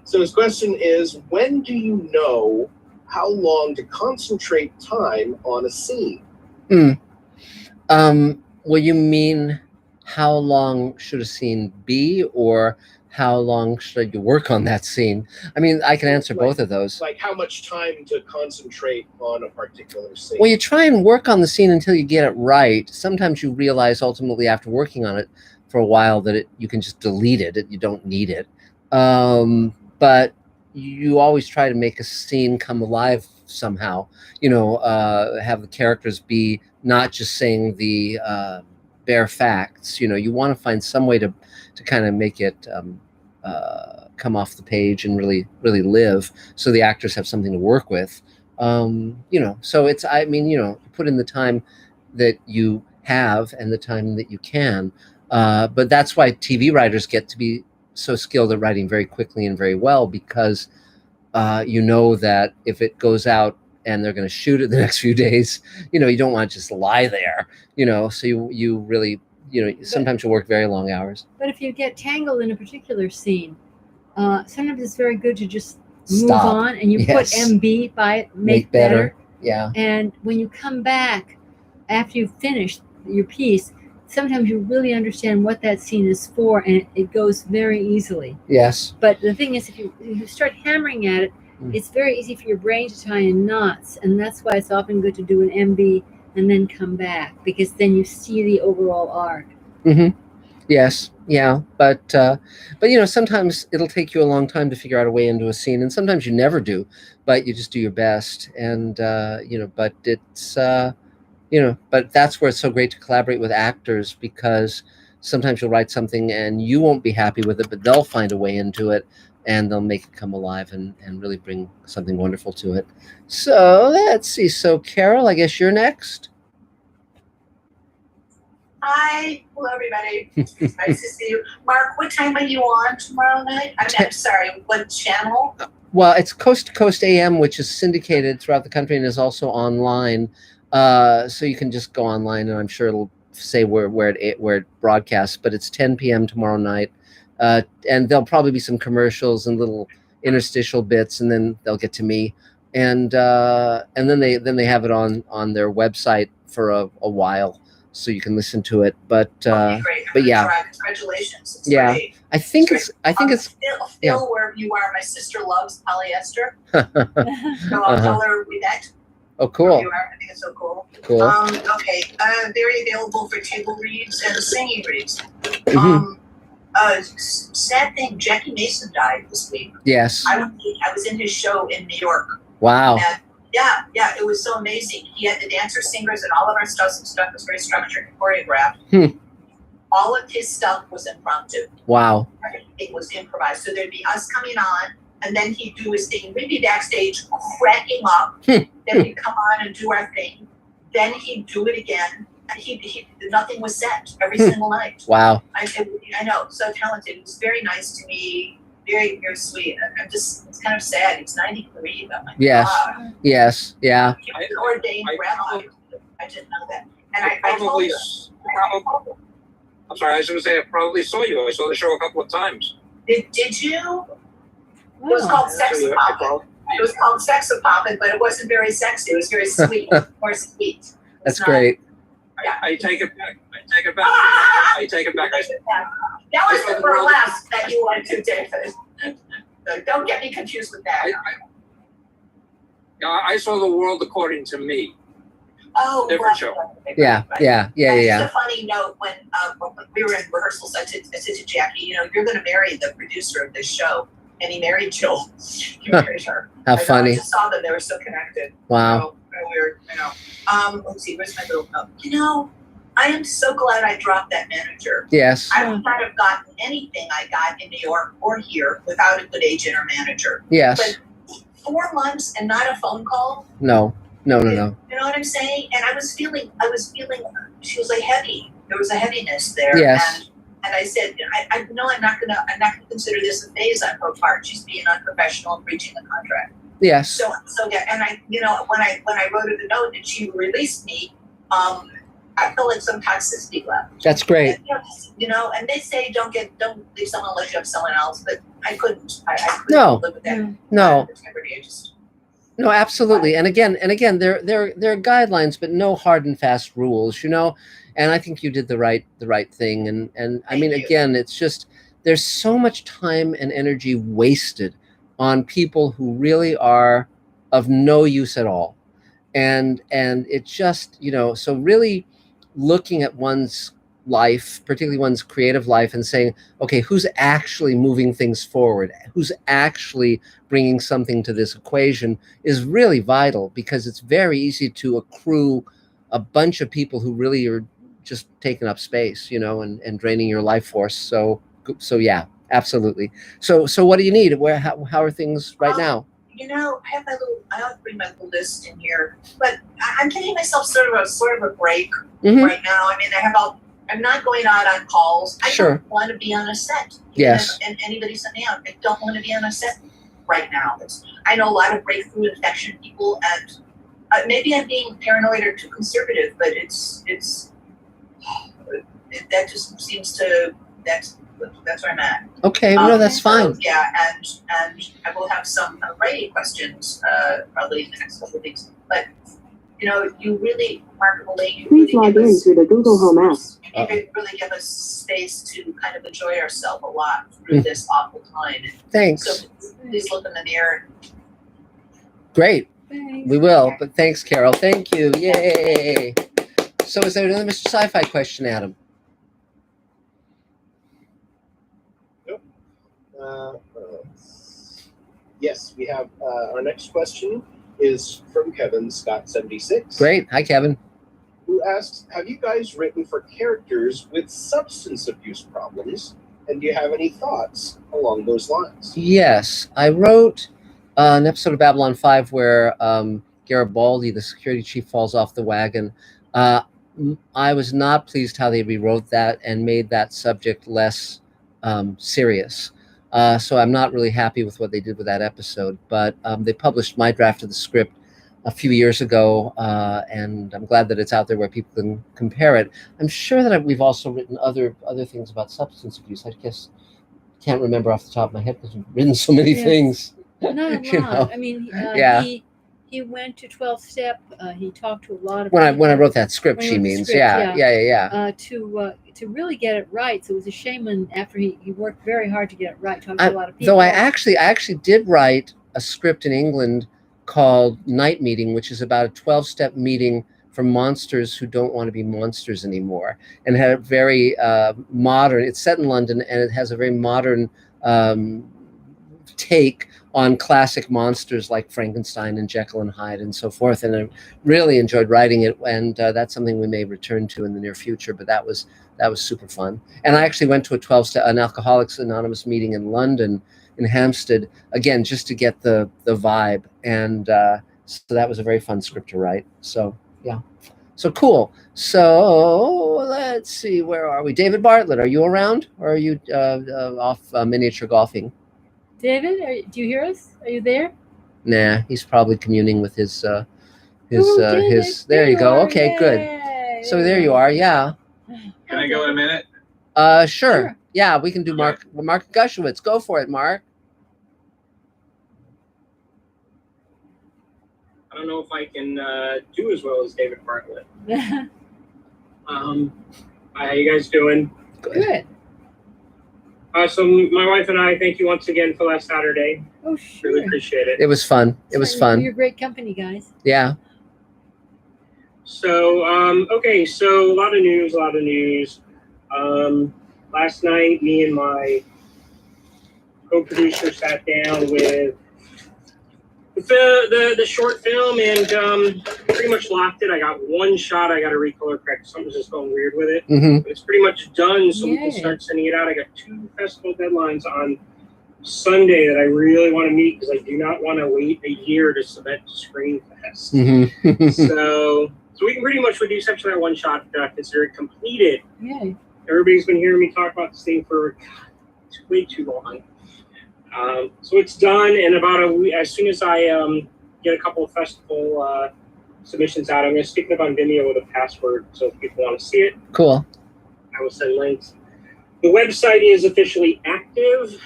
So his question is, when do you know how long to concentrate time on a scene? Well, you mean how long should a scene be, or how long should you work on that scene? I mean, I can answer both of those. Like how much time to concentrate on a particular scene? Well, you try and work on the scene until you get it right. Sometimes you realize ultimately after working on it for a while that you can just delete it. You don't need it. But you always try to make a scene come alive somehow. You know, have the characters be not just saying the bare facts. You know, you want to find some way to kind of make it come off the page and really live, so the actors have something to work with. You know, so it's, I mean, you know, put in the time that you have and the time that you can. But that's why TV writers get to be so skilled at writing very quickly and very well, because you know that if it goes out and they're going to shoot it the next few days, you know, you don't want to just lie there, you know, so you really, you know, sometimes you work very long hours. But if you get tangled in a particular scene, sometimes it's very good to just Stop. move on, and you Yes. put MB by it, make better. Yeah. And when you come back after you've finished your piece, sometimes you really understand what that scene is for, and it goes very easily. Yes. But the thing is, if you start hammering at it, it's very easy for your brain to tie in knots, and that's why it's often good to do an MB and then come back, because then you see the overall arc. Mm-hmm. Yes. Yeah. But you know, sometimes it'll take you a long time to figure out a way into a scene, and sometimes you never do, but you just do your best. And you know, but it's you know, but that's where it's so great to collaborate with actors, because sometimes you'll write something and you won't be happy with it, but they'll find a way into it, and they'll make it come alive and really bring something wonderful to it. So let's see. So Carol, I guess you're next. Hi, hello everybody. It's nice to see you. Mark, what time are you on tomorrow night? I'm sorry, what channel? Well, it's Coast to Coast AM, which is syndicated throughout the country and is also online. So you can just go online, and I'm sure it'll say where it broadcasts. But it's 10 p.m. tomorrow night, and there'll probably be some commercials and little interstitial bits, and then they'll get to me, and then they have it on their website for a while, so you can listen to it. But Okay, great. but yeah. Try. Congratulations. It's Yeah. great. I think It's it's Phil, wherever you are. My sister loves polyester. yeah. So I'll tell her we met. Oh, Wherever cool. you are. I think it's so cool. Cool. Okay. Very available for table reads and singing reads. Mhm. Sad thing, Jackie Mason died this week. Yes. I was in his show in New York. Wow. And yeah, it was so amazing. He had the dancers, singers, and all of our stuff was very structured and choreographed. All of his stuff was impromptu. Wow. It was improvised. So there'd be us coming on, and then he'd do his thing. We'd be backstage cracking up. Then we'd come on and do our thing. Then he'd do it again. And nothing was set every single night. Wow. I know, so talented. It was very nice to me. Very, very sweet. It's kind of sad. He's 93. Oh my Yes. God. Yes. Yeah. He was an ordained rabbi. I didn't know that. And I told Probably, her. I'm sorry, I was going to say I probably saw you. I saw the show a couple of times. Did you? It was called Sexapoppin'. It was called Sexapoppin', but it wasn't very sexy. It was very sweet. More sweet. That's great. I take it back. I take it back. That was the burlesque that you went to, David. Don't get me confused with that. I saw The World According to Me. Oh, Different show. Yeah. Just a funny note, when we were in rehearsals, I said to Jackie, you're going to marry the producer of this show. and he married Jill. He married her. How I know, funny. I just saw them; they were so connected. Wow. So, weird. I know. Let's see. Where's my little note? I am so glad I dropped that manager. Yes. I would not have gotten anything I got in New York or here without a good agent or manager. Yes. But 4 months and not a phone call. No. No. You know what I'm saying? And I was feeling, she was like heavy. There was a heaviness there. Yes. And I said, I know I'm not gonna consider this a phase on her part. She's being unprofessional and breaching the contract. Yes. So yeah, and when I wrote her the note and she released me, I felt like some toxicity left. That's great. And, and they say don't leave someone unless you have someone else, but I couldn't. I couldn't No. live with that. No. Integrity. I just. No, absolutely. And again, there are guidelines, but no hard and fast rules, And I think you did the right thing. And I mean, again, it's just there's so much time and energy wasted on people who really are of no use at all. And it just, so really looking at one's life, particularly one's creative life, and saying, okay, who's actually moving things forward? Who's actually bringing something to this equation is really vital, because it's very easy to accrue a bunch of people who really are just taking up space, and draining your life force. So yeah, absolutely. So what do you need? How are things right now? I have to bring my little list in here, but I'm giving myself sort of a break Mm-hmm. right now. I mean, I'm not going out on calls. I Sure. don't want to be on a set. Yes. And anybody sent me out. I don't want to be on a set right now. I know a lot of breakthrough infection people, and maybe I'm being paranoid or too conservative, but that just seems to that's where I'm at. Okay, no, that's fine. So, yeah, and I will have some writing questions probably in the next couple of weeks. But you really, remarkable lady. Please log in through the Google Home app. You really give us space to kind of enjoy ourselves a lot through this awful time. Thanks. So please look in the mirror. Great. Thanks. We will, but thanks, Carol. Thank you. Yay. So is there another Mr. Sci-Fi question, Adam? Yes, we have our next question is from Kevin Scott 76. Great. Hi, Kevin. Who asks, have you guys written for characters with substance abuse problems? And do you have any thoughts along those lines? Yes, I wrote an episode of Babylon 5 where Garibaldi, the security chief, falls off the wagon. I was not pleased how they rewrote that and made that subject less serious. So I'm not really happy with what they did with that episode. But they published my draft of the script a few years ago, and I'm glad that it's out there where people can compare it. I'm sure that we've also written other things about substance abuse. I guess can't remember off the top of my head because we've written so many things. Not a You lot. know. I mean, Yeah. he went to 12-step. He talked to a lot of When I people, wrote that script, When you she wrote the means, script, yeah. to really get it right. So it was a shame when after he worked very hard to get it right, talked to a lot of people. Though I actually did write a script in England called Night Meeting, which is about a 12-step meeting for monsters who don't want to be monsters anymore, and had a very modern. It's set in London, and it has a very modern take on classic monsters like Frankenstein and Jekyll and Hyde and so forth. And I really enjoyed writing it, and that's something we may return to in the near future. But that was super fun. And I actually went to an Alcoholics Anonymous meeting in London, in Hampstead, again, just to get the vibe. And so that was a very fun script to write. So yeah, so cool. So let's see, where are we? David Bartlett, are you around, or are you off miniature golfing? David, do you hear us? Are you there? Nah, he's probably communing with his. David, There you go. Okay, yay. good. So there you are. Yeah. Can I go in a minute? Sure. Sure. Yeah, we can do Mark Gushowitz. Go for it, Mark. I don't know if I can do as well as David Bartlett. How you guys doing? Good. So my wife and I thank you once again for last Saturday. Oh, sure. Really appreciate it. It was fun. It was fun. You're great company, guys. Yeah. So, okay, so a lot of news. Last night, me and my co-producer sat down with the short film and pretty much locked it. I got one shot. I got to recolor correct. Something's just going weird with it. Mm-hmm. But it's pretty much done, so we can Yay. start sending it out. I got 2 festival deadlines on Sunday that I really want to meet because I do not want to wait a year to submit to Screenfest. Mm-hmm. So we can pretty much reduce actually that one shot, consider it completed. Yay. Everybody's been hearing me talk about this thing for way too long. So it's done, and about a week, as soon as I get a couple of festival submissions out, I'm going to stick it up on Vimeo with a password, so if people want to see it, Cool. I will send links. The website is officially active.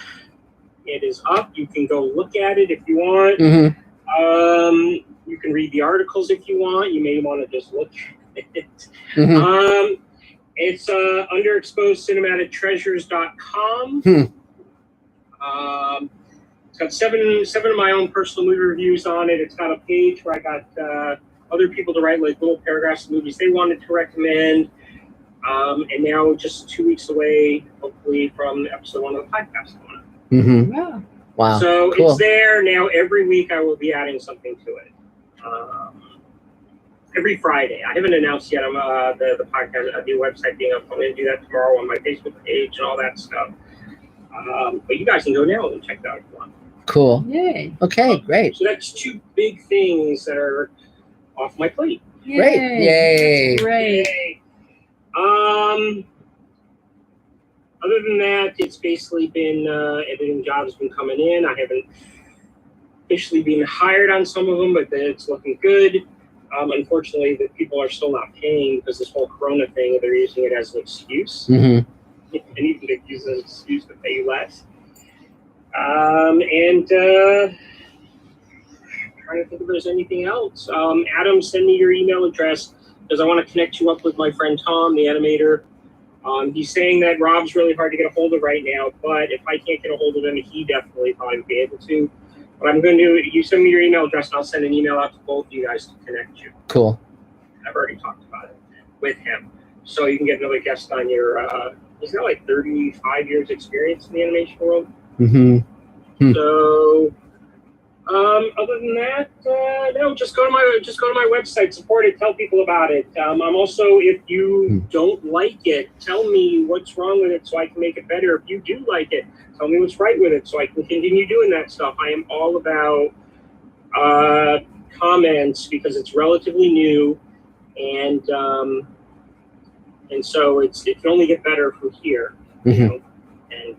It is up. You can go look at it if you want. Mm-hmm. You can read the articles if you want. You may want to just look at it. Mm-hmm. It's underexposedcinematictreasures.com. It's got seven of my own personal movie reviews on it. It's got a page where I got other people to write like little paragraphs of movies they wanted to recommend. And now just 2 weeks away, hopefully, from episode 1 of the podcast. Mm-hmm. Wow. Wow. So Cool. it's there now. Every week I will be adding something to it. Every Friday. I haven't announced yet. I'm the podcast, a new website being up. I'm going to do that tomorrow on my Facebook page and all that stuff. But you guys can go now and check it out if you want. Cool. Yay. Okay, great. So that's 2 big things that are off my plate. Great. Yay. Great. Yay. Other than that, it's basically been editing jobs been coming in. I haven't officially been hired on some of them, but it's looking good. Unfortunately, the people are still not paying because this whole Corona thing, they're using it as an excuse. Mm-hmm. And even to use an excuse to pay you less. Trying to think if there's anything else. Adam, send me your email address because I want to connect you up with my friend Tom, the animator. He's saying that Rob's really hard to get a hold of right now, but if I can't get a hold of him, he definitely probably would be able to. What I'm going to do, you send me your email address and I'll send an email out to both of you guys to connect you. Cool. I've already talked about it with him. So you can get another guest on your, he's got like 35 years experience in the animation world. Mm-hmm. So, other than that, no, just go to my website, support it, tell people about it. I'm also, if you don't like it, tell me what's wrong with it so I can make it better. If you do like it, tell me what's right with it so I can continue doing that stuff. I am all about comments because it's relatively new, and so it can only get better from here. Mm-hmm. You know? And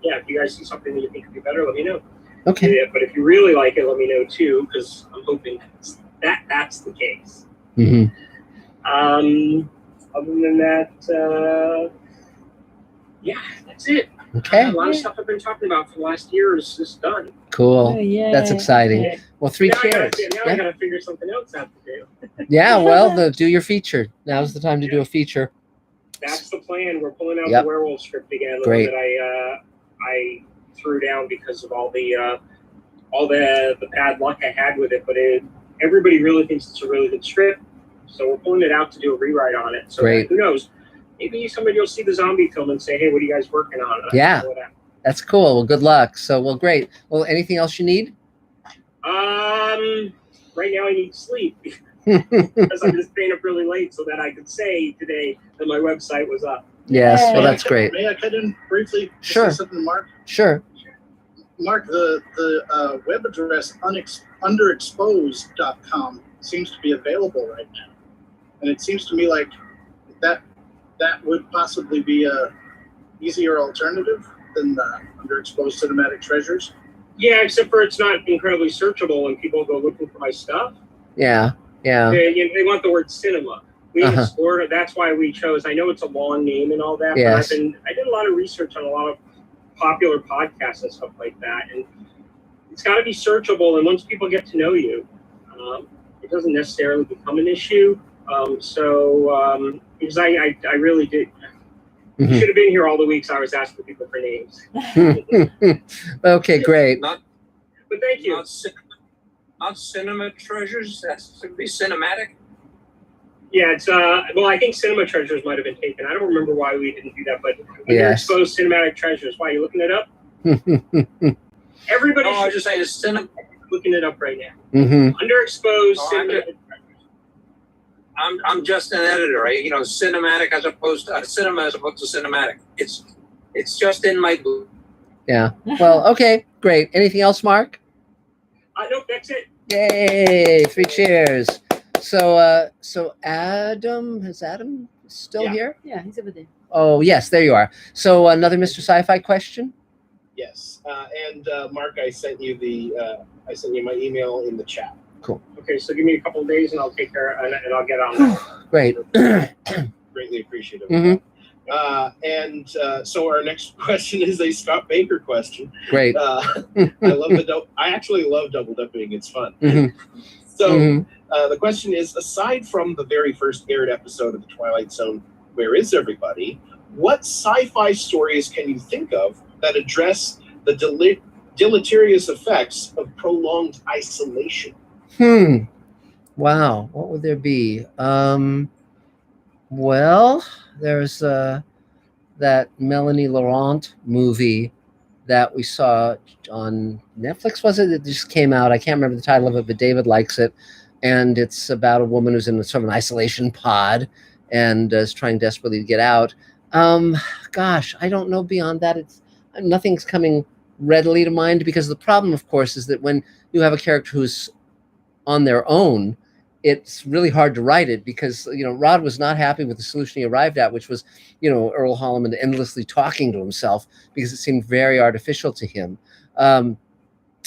yeah, if you guys see something that you think could be better, let me know. Okay. Yeah, but if you really like it, let me know too, because I'm hoping that's the case. Mm-hmm. Other than that, yeah, that's it. Okay. A lot of stuff I've been talking about for the last year is just done. Cool. Yeah. That's exciting. Yeah. Well, 3 Now chairs. I gotta figure something else out to do. Yeah. Well, do your feature. Now's the time to do a feature. That's the plan. We're pulling out Yep. the werewolf script again. The Great. one that I threw down because of all the bad luck I had with it. But everybody really thinks it's a really good script, so we're pulling it out to do a rewrite on it. So Great. who knows? Maybe somebody will see the zombie film and say, "Hey, what are you guys working on?" And I Yeah. can throw it out. That's cool. Well, good luck. So, well, great. Well, anything else you need? Right now I need sleep because I'm just staying up really late so that I could say today that my website was up. Yes. Well, that's great. May I cut in briefly? to Sure. say something to Mark? Sure. Mark, the web address underexposed.com seems to be available right now, and it seems to me like that would possibly be a easier alternative than Underexposed Cinematic Treasures. Yeah, except for it's not incredibly searchable when people go looking for my stuff. Yeah. Yeah. They want the word cinema. We Uh-huh. explored it. That's why we chose. I know it's a long name and all that, Yes. but I did a lot of research on a lot of popular podcasts and stuff like that, and it's got to be searchable. And once people get to know you, it doesn't necessarily become an issue. Because I really did. You Mhm. should have been here all the weeks I was asking people for names. Okay, great. But thank you. Not cinema treasures. That's to be cinematic. Yeah, it's well, I think Cinema Treasures might have been taken. I don't remember why we didn't do that, but Yes. Underexposed Cinematic Treasures. Why, you looking it up? Everybody No, I was should just saying, cinema. looking it up right now. Mm-hmm. Underexposed Oh, cinema. I'm just an editor, right? You know, cinematic as opposed to cinema as opposed to cinematic. It's just in my book. Yeah. Well, okay, great. Anything else, Mark? Nope, that's it. Yay! 3 cheers. So, so Adam, is Adam still Yeah. here? Yeah, he's over there. Oh, yes, there you are. So another Mr. Sci-Fi question? Yes, and Mark, I sent you my email in the chat. Okay, so give me a couple of days and I'll take care and I'll get on that. Great. Greatly appreciative. Mhm. And so our next question is a Scott Baker question. Great. I actually love double dipping. It's fun. Mhm. So Mhm. the question is, aside from the very first aired episode of The Twilight Zone, Where Is Everybody? What sci-fi stories can you think of that address the deleterious effects of prolonged isolation? Wow. What would there be? Well, there's that Melanie Laurent movie that we saw on Netflix, was it? It just came out. I can't remember the title of it, but David likes it. And it's about a woman who's in sort of an isolation pod and is trying desperately to get out. Gosh, I don't know beyond that. Nothing's coming readily to mind, because the problem, of course, is that when you have a character who's on their own, it's really hard to write it, because Rod was not happy with the solution he arrived at, which was Earl Holliman endlessly talking to himself, because it seemed very artificial to him.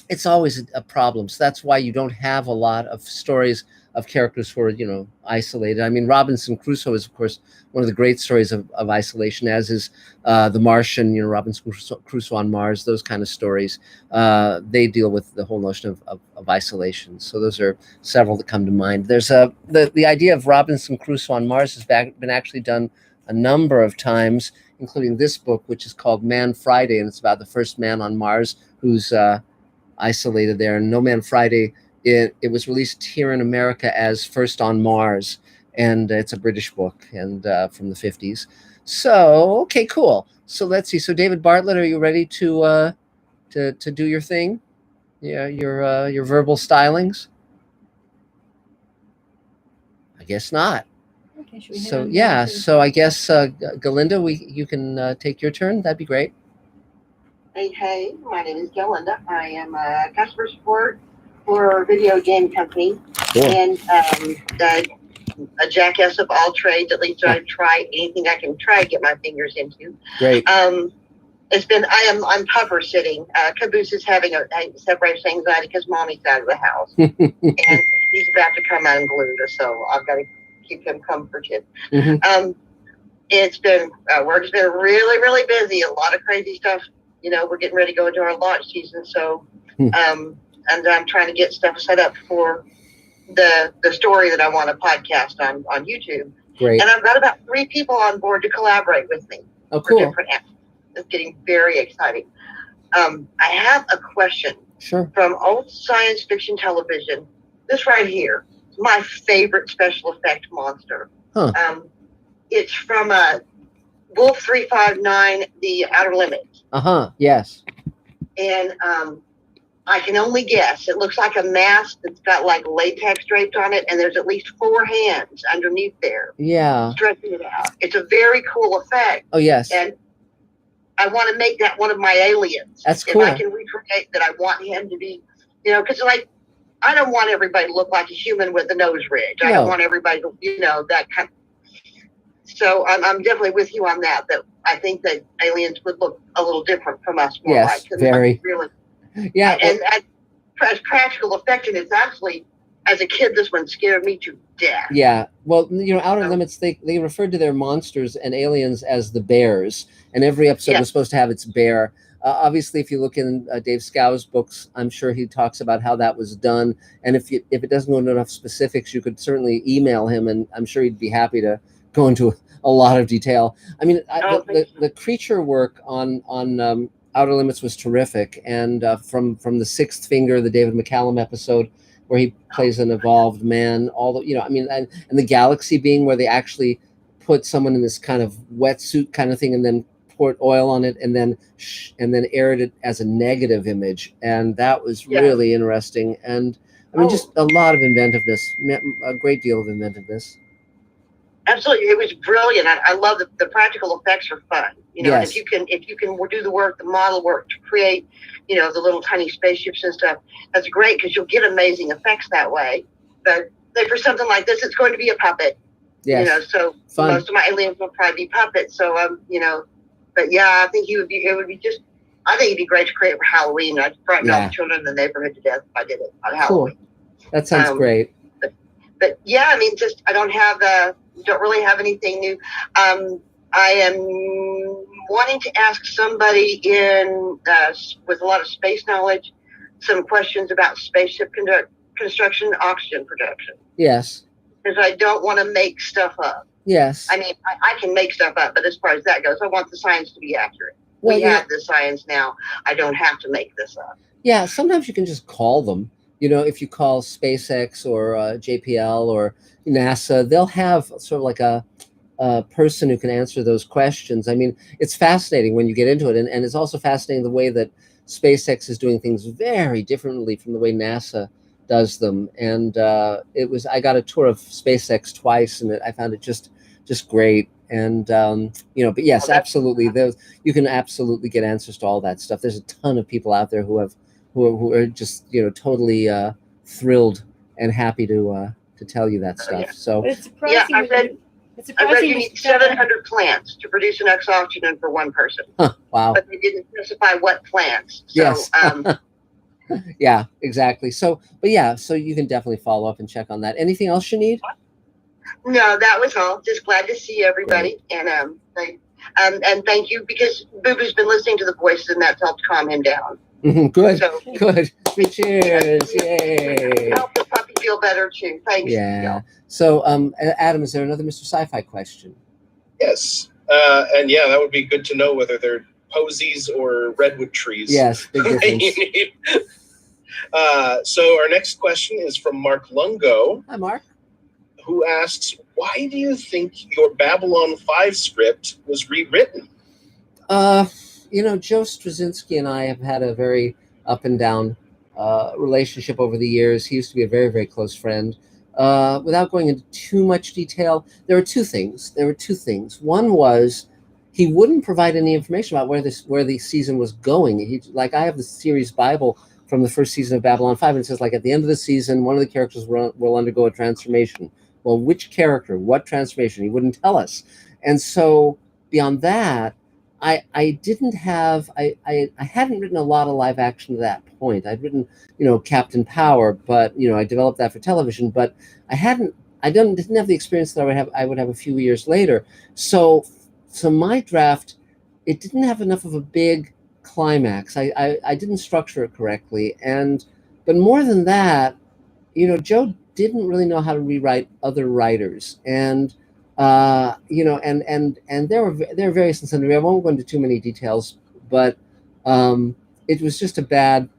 It's always a problem. So that's why you don't have a lot of stories of characters who are isolated. I mean, Robinson Crusoe is, of course, one of the great stories of isolation, as is The Martian, Robinson Crusoe on Mars, those kind of stories. They deal with the whole notion of isolation. So those are several that come to mind. There's the idea of Robinson Crusoe on Mars has been actually done a number of times, including this book, which is called Man Friday, and it's about the first man on Mars who's isolated there. And No Man Friday, it was released here in America as First on Mars, and it's a British book and from the 50s. So okay, cool. So let's see. So David Bartlett, are you ready to do your thing? Yeah, your verbal stylings. I guess not. Okay, should we head So on yeah, down to- so I guess Galinda, you can take your turn. That'd be great. Hey, my name is Galinda. I am a customer support for a video game company, Cool. and a jackass of all trades. At least I try anything I can try to get my fingers into. Great. I'm cover sitting. Caboose is having a separation anxiety because mommy's out of the house, and he's about to come unglued, so I've got to keep him comforted. Mhm. It's been work's been really, really busy. A lot of crazy stuff. We're getting ready to go into our launch season, so and I'm trying to get stuff set up for the story that I want to podcast on YouTube. Great. And I've got about 3 people on board to collaborate with me. Oh, For cool. different apps. It's getting very exciting. I have a question Sure. from old science fiction television. This right here, my favorite special effect monster. Huh. It's from Wolf 359, The Outer Limits. Yes. And I can only guess. It looks like a mask that's got like latex draped on it, and there's at least 4 hands underneath there. Yeah. Stretching it out. It's a very cool effect. Oh, yes. And I want to make that one of my aliens. That's cool. If I can recreate that, I want him to be, because I don't want everybody to look like a human with a nose ridge. I No. don't want everybody to, that kind of. So I'm definitely with you on that. That I think that aliens would look a little different from us. More Yes, like, very. Really. Yeah. And as practical effect, and it's actually, as a kid, this one scared me to death. Yeah. Well, Outer Limits, they referred to their monsters and aliens as the bears, and every episode was supposed to have its bear. Obviously, if you look in Dave Scow's books, I'm sure he talks about how that was done. And if it doesn't go into enough specifics, you could certainly email him, and I'm sure he'd be happy to go into a lot of detail. I mean, the creature work on Outer Limits was terrific, and from the Sixth Finger, the David McCallum episode, where he plays an evolved man, and the Galaxy being where they actually put someone in this kind of wetsuit kind of thing and then squirt oil on it, and then aired it as a negative image, and that was really interesting. And I mean, just a lot of inventiveness, a great deal of inventiveness. Absolutely, it was brilliant. I love the practical effects are fun. You know, Yes. and if you can do the work, the model work to create, you know, the little tiny spaceships and stuff, that's great because you'll get amazing effects that way. But for something like this, it's going to be a puppet. Yes. You know, so Fun. most of my aliens will probably be puppets. So you know, but yeah, I think it would be I think it'd be great to create for Halloween. I'd frighten all the children in the neighborhood to death if I did it on Halloween. Cool. That sounds great. But yeah, I mean, just I don't really have anything new. I am wanting to ask somebody with a lot of space knowledge some questions about spaceship construction, oxygen production. Yes. Because I don't want to make stuff up. Yes. I mean, I can make stuff up, but as far as that goes, I want the science to be accurate. Well, we have the science now. I don't have to make this up. Yeah, sometimes you can just call them. You know, if you call SpaceX or JPL or NASA, they'll have sort of like a person who can answer those questions. I mean, it's fascinating when you get into it, and it's also fascinating the way that SpaceX is doing things very differently from the way NASA does them. And I got a tour of SpaceX twice, and I found it just great. And you know, but yes, absolutely, you can absolutely get answers to all that stuff. There's a ton of people out there who are just, you know, totally thrilled and happy to tell you that stuff. So but it's surprising. I read you need 700 plants to produce enough oxygen for one person. Huh, wow. But they didn't specify what plants. So, yes. Yeah, exactly. So, but yeah, so you can definitely follow up and check on that. Anything else you need? No, that was all. Just glad to see everybody. Great. And thank you, because Boo Boo's been listening to the voices, and that's helped calm him down. Good. So, good. Cheers. Yay. Help the puppy feel better too. Thanks. Yeah. So, Adam, is there another Mr. Sci-Fi question? Yes. And yeah, that would be good to know whether they're posies or redwood trees. Yes, big difference. So our next question is from Mark Lungo. Hi, Mark. Who asks, why do you think your Babylon 5 script was rewritten? You know, Joe Straczynski and I have had a very up and down relationship over the years. He used to be a very, very close friend. Without going into too much detail, there were two things. One was he wouldn't provide any information about where the season was going. I have the series Bible from the first season of Babylon 5, and it says, like, at the end of the season, one of the characters will undergo a transformation. Well, which character, what transformation? He wouldn't tell us. And so beyond that, I hadn't written a lot of live action to that point. I'd written, you know, Captain Power, but, you know, I developed that for television, but I didn't have the experience that I would have a few years later. So my draft, it didn't have enough of a big climax. I didn't structure it correctly. But more than that, you know, Joe didn't really know how to rewrite other writers. And you know, and there are various incentives. I won't go into too many details, but it was just a bad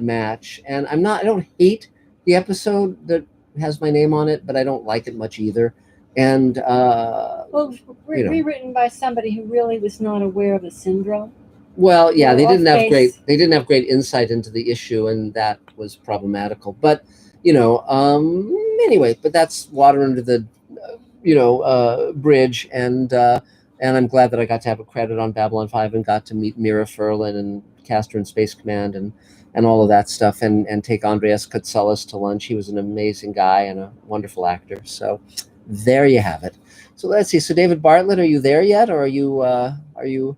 match. And I don't hate the episode that has my name on it, but I don't like it much either. And rewritten by somebody who really was not aware of the syndrome. Well, yeah, they didn't have great insight into the issue, and that was problematical. But you know, anyway, but that's water under the bridge, and I'm glad that I got to have a credit on Babylon 5 and got to meet Mira Furlan and cast her in Space Command and all of that stuff, and take Andreas Katselas to lunch. He was an amazing guy and a wonderful actor. So there you have it. So let's see. So David Bartlett, are you there yet, or are you?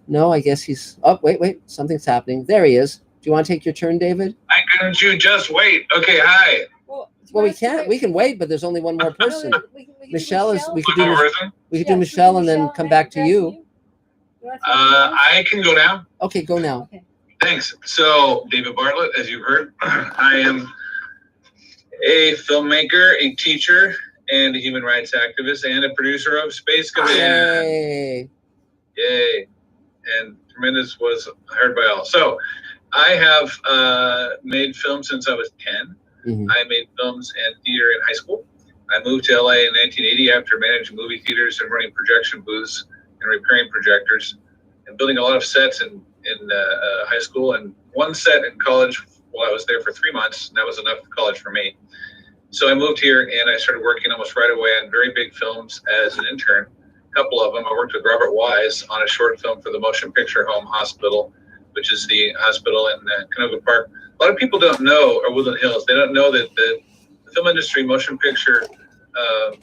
No, I guess he's. Oh, wait, something's happening. There he is. Do you want to take your turn, David? Why couldn't you just wait? Okay, hi. Well, we can't. We can wait, but there's only one more person. Michelle is. We could do. We could do Yeah, Michelle and then come back to you. I can go now. Okay, go now. Okay. Thanks. So, David Bartlett, as you've heard, I am a filmmaker, a teacher, and a human rights activist, and a producer of Space Command. Yay. And tremendous was heard by all. So, I have made films since I was 10. Mm-hmm. I made films and theater in high school. I moved to LA in 1980 after managing movie theaters and running projection booths and repairing projectors and building a lot of sets in high school and one set in college while I was there for 3 months. And that was enough college for me. So I moved here and I started working almost right away on very big films as an intern. A couple of them. I worked with Robert Wise on a short film for the Motion Picture Home Hospital, which is the hospital in Canoga Park. A lot of people don't know, or Woodland Hills, they don't know that the film industry, motion picture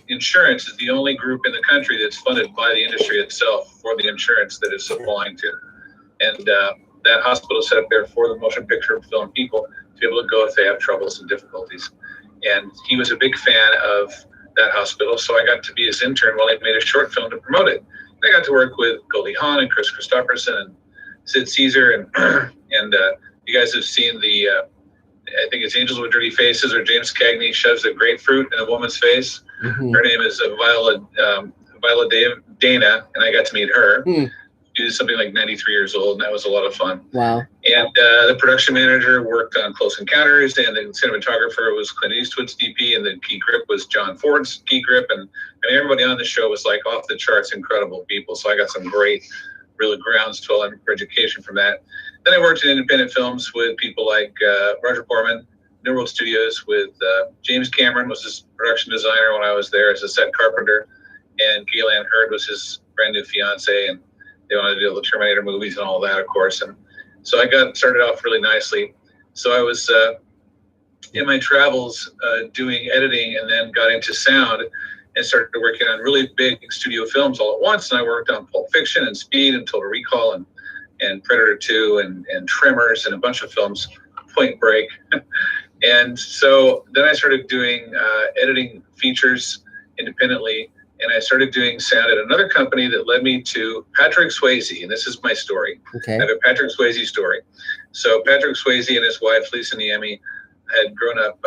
insurance is the only group in the country that's funded by the industry itself for the insurance that it's supplying to. And that hospital is set up there for the motion picture film people to be able to go if they have troubles and difficulties. And he was a big fan of that hospital, so I got to be his intern while he made a short film to promote it. And I got to work with Goldie Hawn and Chris Christopherson and Sid Caesar, and you guys have seen the, I think it's Angels with Dirty Faces, or James Cagney shoves a grapefruit in a woman's face. Mhm. Her name is Viola Dana, and I got to meet her. She was something like 93 years old, and that was a lot of fun. Wow. And the production manager worked on Close Encounters, and the cinematographer was Clint Eastwood's DP, and the key grip was John Ford's key grip. And I mean, everybody on the show was like off the charts, incredible people. So I got some great, really groundswell for education from that. Then I worked in independent films with people like Roger Corman, New World Studios, with James Cameron was his production designer when I was there as a set carpenter, and Gail Ann Hurd was his brand new fiance, and they wanted to do the Terminator movies and all that, of course. And so I got started off really nicely. So I was in my travels doing editing, and then got into sound and started working on really big studio films all at once. And I worked on Pulp Fiction and Speed and Total Recall and Predator 2 and Tremors and a bunch of films, Point Break. And so then I started doing editing features independently, and I started doing sound at another company that led me to Patrick Swayze, and this is my story. Okay. I have a Patrick Swayze story. So Patrick Swayze and his wife, Lisa Niemi, had grown up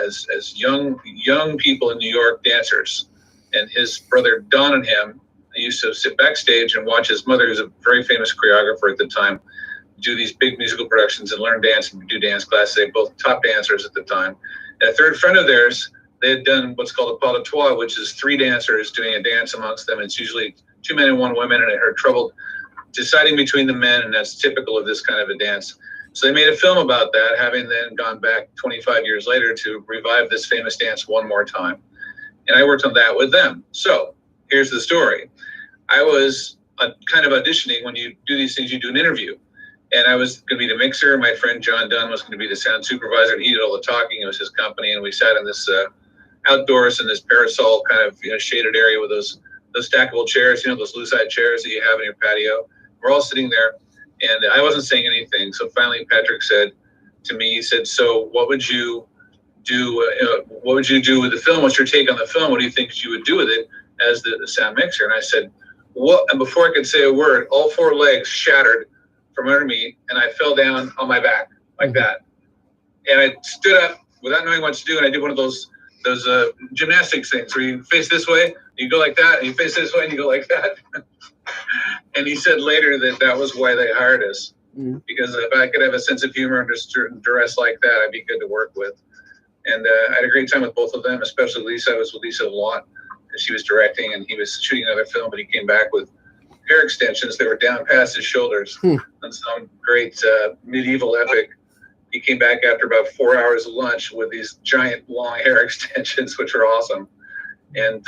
as young people in New York dancers, and his brother Don and him used to sit backstage and watch his mother, who's a very famous choreographer at the time, do these big musical productions and learn dance and do dance classes. They were both top dancers at the time. And a third friend of theirs, they had done what's called a pas de trois, which is 3 dancers doing a dance amongst them. It's usually 2 men and 1 woman, and it had trouble deciding between the men, and that's typical of this kind of a dance. So they made a film about that, having then gone back 25 years later to revive this famous dance one more time. And I worked on that with them. So here's the story. I was kind of auditioning. When you do these things, you do an interview. And I was going to be the mixer. My friend John Dunn was going to be the sound supervisor, and he did all the talking. It was his company, and we sat in this outdoors in this parasol kind of shaded area with those stackable chairs, those lucite chairs that you have in your patio. We're all sitting there, and I wasn't saying anything. So finally, Patrick said to me, he said, "So what would you do? What would you do with the film? What's your take on the film? What do you think you would do with it as the sound mixer?" And I said, "What?" And before I could say a word, all 4 legs shattered from under me, and I fell down on my back like that. And I stood up without knowing what to do, and I did one of those gymnastics things where you face this way, you go like that, and you face this way, and you go like that. And he said later that was why they hired us, because if I could have a sense of humor under duress like that, I'd be good to work with. And I had a great time with both of them, especially Lisa. I was with Lisa a lot, because she was directing, and he was shooting another film, but he came back with hair extensions that were down past his shoulders on some great medieval epic. He came back after about 4 hours of lunch with these giant long hair extensions, which were awesome. And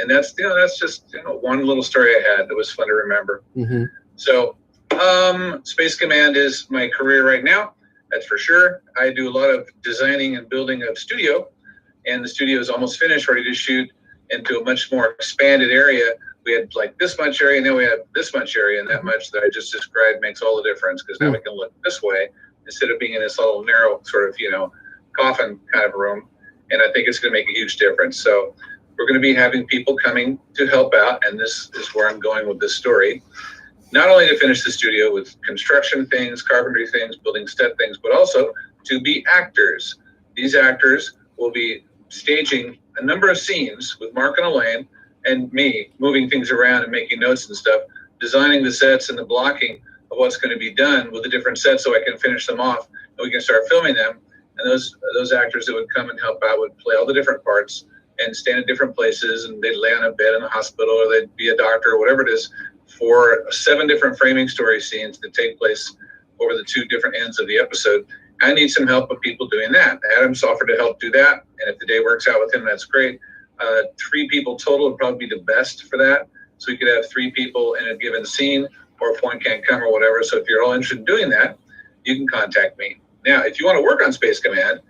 that's just one little story I had that was fun to remember. Mm-hmm. So Space Command is my career right now, that's for sure. I do a lot of designing and building of studio, and the studio is almost finished, ready to shoot into a much more expanded area. We had like this much area, and then we have this much area, and that much that I just described makes all the difference, because now we can look this way instead of being in this little narrow sort of, coffin kind of room. And I think it's going to make a huge difference. So we're going to be having people coming to help out, and this is where I'm going with this story. Not only to finish the studio with construction things, carpentry things, building set things, but also to be actors. These actors will be staging a number of scenes with Mark and Elaine and me, moving things around and making notes and stuff, designing the sets and the blocking of what's going to be done with the different sets so I can finish them off and we can start filming them. And those actors that would come and help out would play all the different parts and stand in different places, and they'd lay on a bed in the hospital, or they'd be a doctor or whatever it is. for 7 different framing story scenes that take place over the 2 different ends of the episode. I need some help with people doing that. Adam's offered to help do that, and if the day works out with him, that's great. 3 people total would probably be the best for that. So we could have 3 people in a given scene, or if one can't come or whatever. So if you're all interested in doing that, you can contact me. Now, if you want to work on Space Command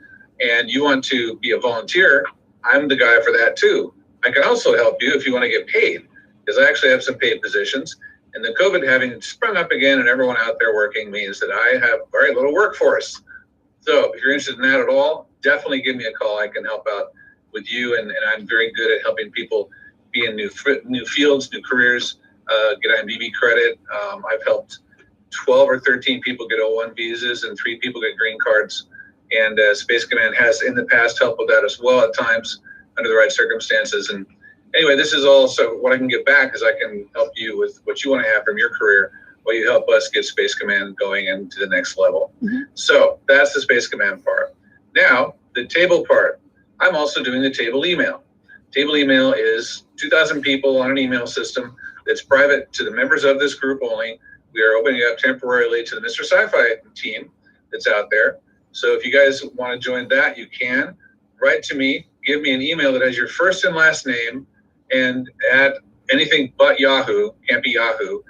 and you want to be a volunteer, I'm the guy for that too. I can also help you if you want to get paid, because I actually have some paid positions. And the COVID having sprung up again and everyone out there working means that I have very little workforce. So if you're interested in that at all, definitely give me a call. I can help out with you, and I'm very good at helping people be in new fields, new careers, get IMDb credit. I've helped 12 or 13 people get O1 visas and 3 people get green cards. And Space Command has in the past helped with that as well at times under the right circumstances. And anyway, this is also what I can get back is I can help you with what you want to have from your career while you help us get Space Command going into the next level. Mm-hmm. So that's the Space Command part. Now, the table part. I'm also doing the table email. Table email is 2,000 people on an email system that's private to the members of this group only. We are opening up temporarily to the Mr. Sci-Fi team that's out there. So if you guys want to join that, you can. Write to me, give me an email that has your first and last name and add anything but Yahoo, can't be Yahoo.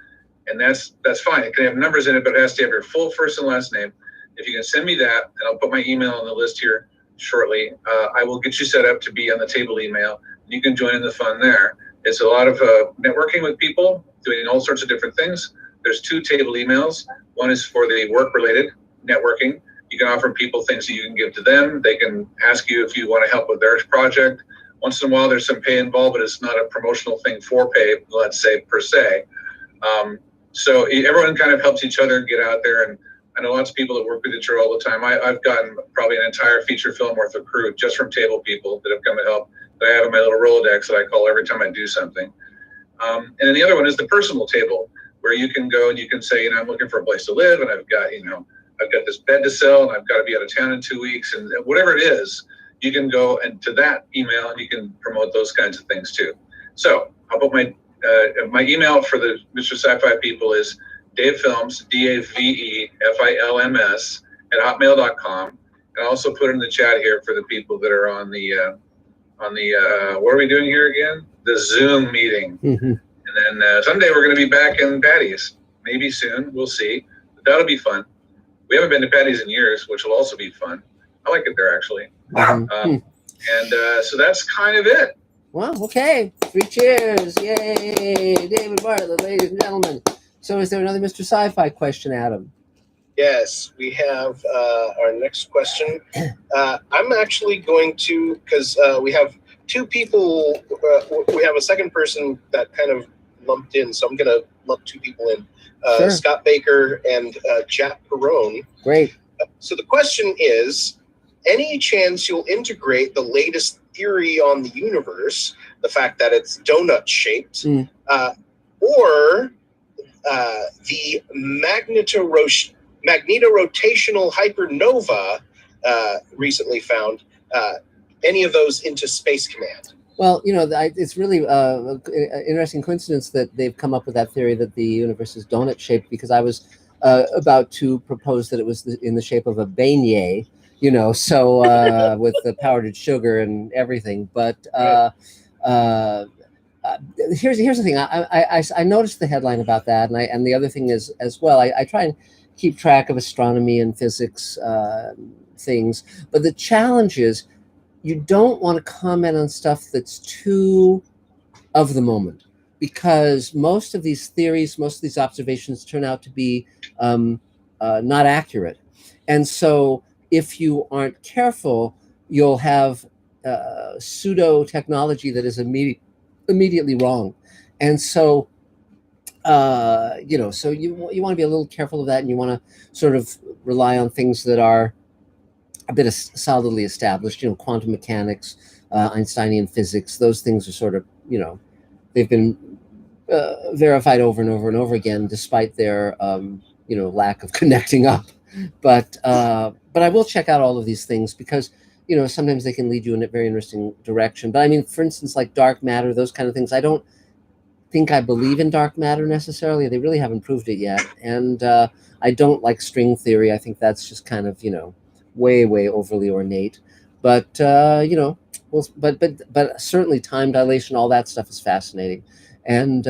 And that's fine. It can have numbers in it, but it has to have your full first and last name. If you can send me that, and I'll put my email on the list here shortly, I will get you set up to be on the table email. You can join in the fun there. It's a lot of networking with people, doing all sorts of different things. There's 2 table emails. One is for the work-related networking. You can offer people things that you can give to them. They can ask you if you want to help with their project. Once in a while, there's some pay involved, but it's not a promotional thing for pay, let's say, per se. So everyone kind of helps each other get out there. And I know lots of people that work with each other all the time. I've gotten probably an entire feature film worth of crew just from table people that have come to help that I have in my little Rolodex that I call every time I do something. And then the other one is the personal table, where you can go and you can say, I'm looking for a place to live, and I've got this bed to sell, and I've got to be out of town in 2 weeks, and whatever it is, you can go and to that email and you can promote those kinds of things too. So I'll put my email for the Mr. Sci-Fi people is davefilms, DAVEFILMS @hotmail.com. And I'll also put it in the chat here for the people that are on the what are we doing here again? The Zoom meeting. Mm-hmm. And then someday we're going to be back in Patty's. Maybe soon. We'll see. But that'll be fun. We haven't been to Patty's in years, which will also be fun. I like it there, actually. And so that's kind of it. Well, okay. 3 cheers. Yay. David Bartlett, ladies and gentlemen. So is there another Mr. Sci-Fi question, Adam? Yes, we have our next question. I'm actually going to, because we have 2 people, we have a second person that kind of lumped in, so I'm going to lump 2 people in. Sure. Scott Baker and Jack Perrone. Great. So the question is, any chance you'll integrate the latest theory on the universe, the fact that it's donut-shaped, or the magnetorotational hypernova recently found, any of those into Space Command? Well, it's really an interesting coincidence that they've come up with that theory that the universe is donut-shaped, because I was about to propose that it was in the shape of a beignet, so with the powdered sugar and everything. But here's the thing. I noticed the headline about that, and the other thing is as well. I try and keep track of astronomy and physics things, but the challenge is, you don't want to comment on stuff that's too of the moment, because most of these theories, most of these observations turn out to be not accurate. And so if you aren't careful, you'll have pseudo technology that is immediately wrong. And so, so you want to be a little careful of that, and you want to sort of rely on things that are a bit solidly established, quantum mechanics, Einsteinian physics. Those things are sort of, they've been verified over and over and over again, despite their, lack of connecting up. But I will check out all of these things, because, sometimes they can lead you in a very interesting direction. But I mean, for instance, like dark matter, those kind of things, think I believe in dark matter necessarily. They really haven't proved it yet. And I don't like string theory. I think that's just kind of, way, way overly ornate. But, well, but certainly time dilation, all that stuff is fascinating. And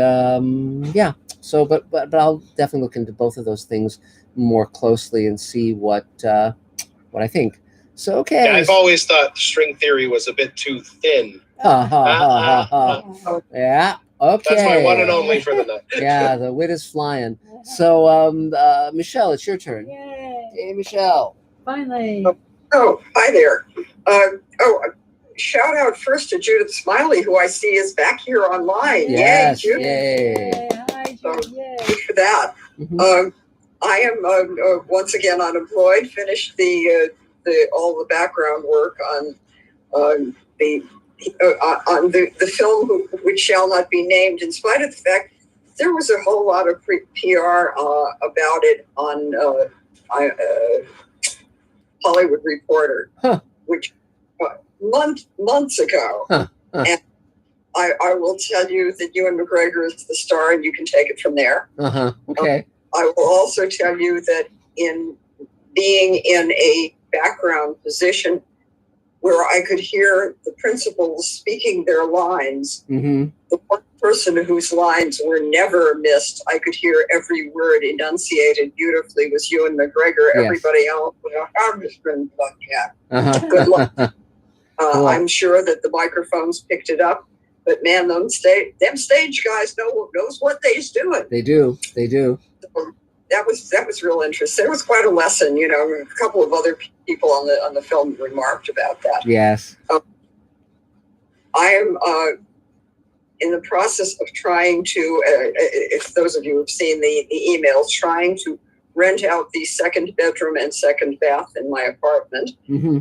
yeah, so, but I'll definitely look into both of those things more closely and see what I think. So, okay. Yeah, I've always thought string theory was a bit too thin. Yeah. Okay. That's my one and only for the night. Yeah, the wit is flying. So, Michelle, it's your turn. Yay! Hey, Michelle. Finally. Oh, hi there. Shout out first to Judith Smiley, who I see is back here online. Yes, Yay, Judith. yay. Hi, Judith. Yay. Good for that. Mhm. I am once again unemployed. Finished all the background work on the film which shall not be named, in spite of the fact there was a whole lot of PR about it on Hollywood Reporter, which months ago. And I will tell you that Ewan McGregor is the star, and you can take it from there. Okay. I will also tell you that in being in a background position where I could hear the principals speaking their lines, Mm-hmm. the one person whose lines were never missed, I could hear every word enunciated beautifully, was Ewan McGregor. Yes. Everybody else, I'm just been Uh-huh. good luck. Cool. I'm sure that the microphones picked it up, but man, them stage guys knows what they's doing. They do. They do. So that was real interesting. It was quite a lesson, A couple of other people on the film remarked about that. Yes. I am in the process of trying to, if those of you have seen the emails, trying to rent out the second bedroom and second bath in my apartment. Mm-hmm.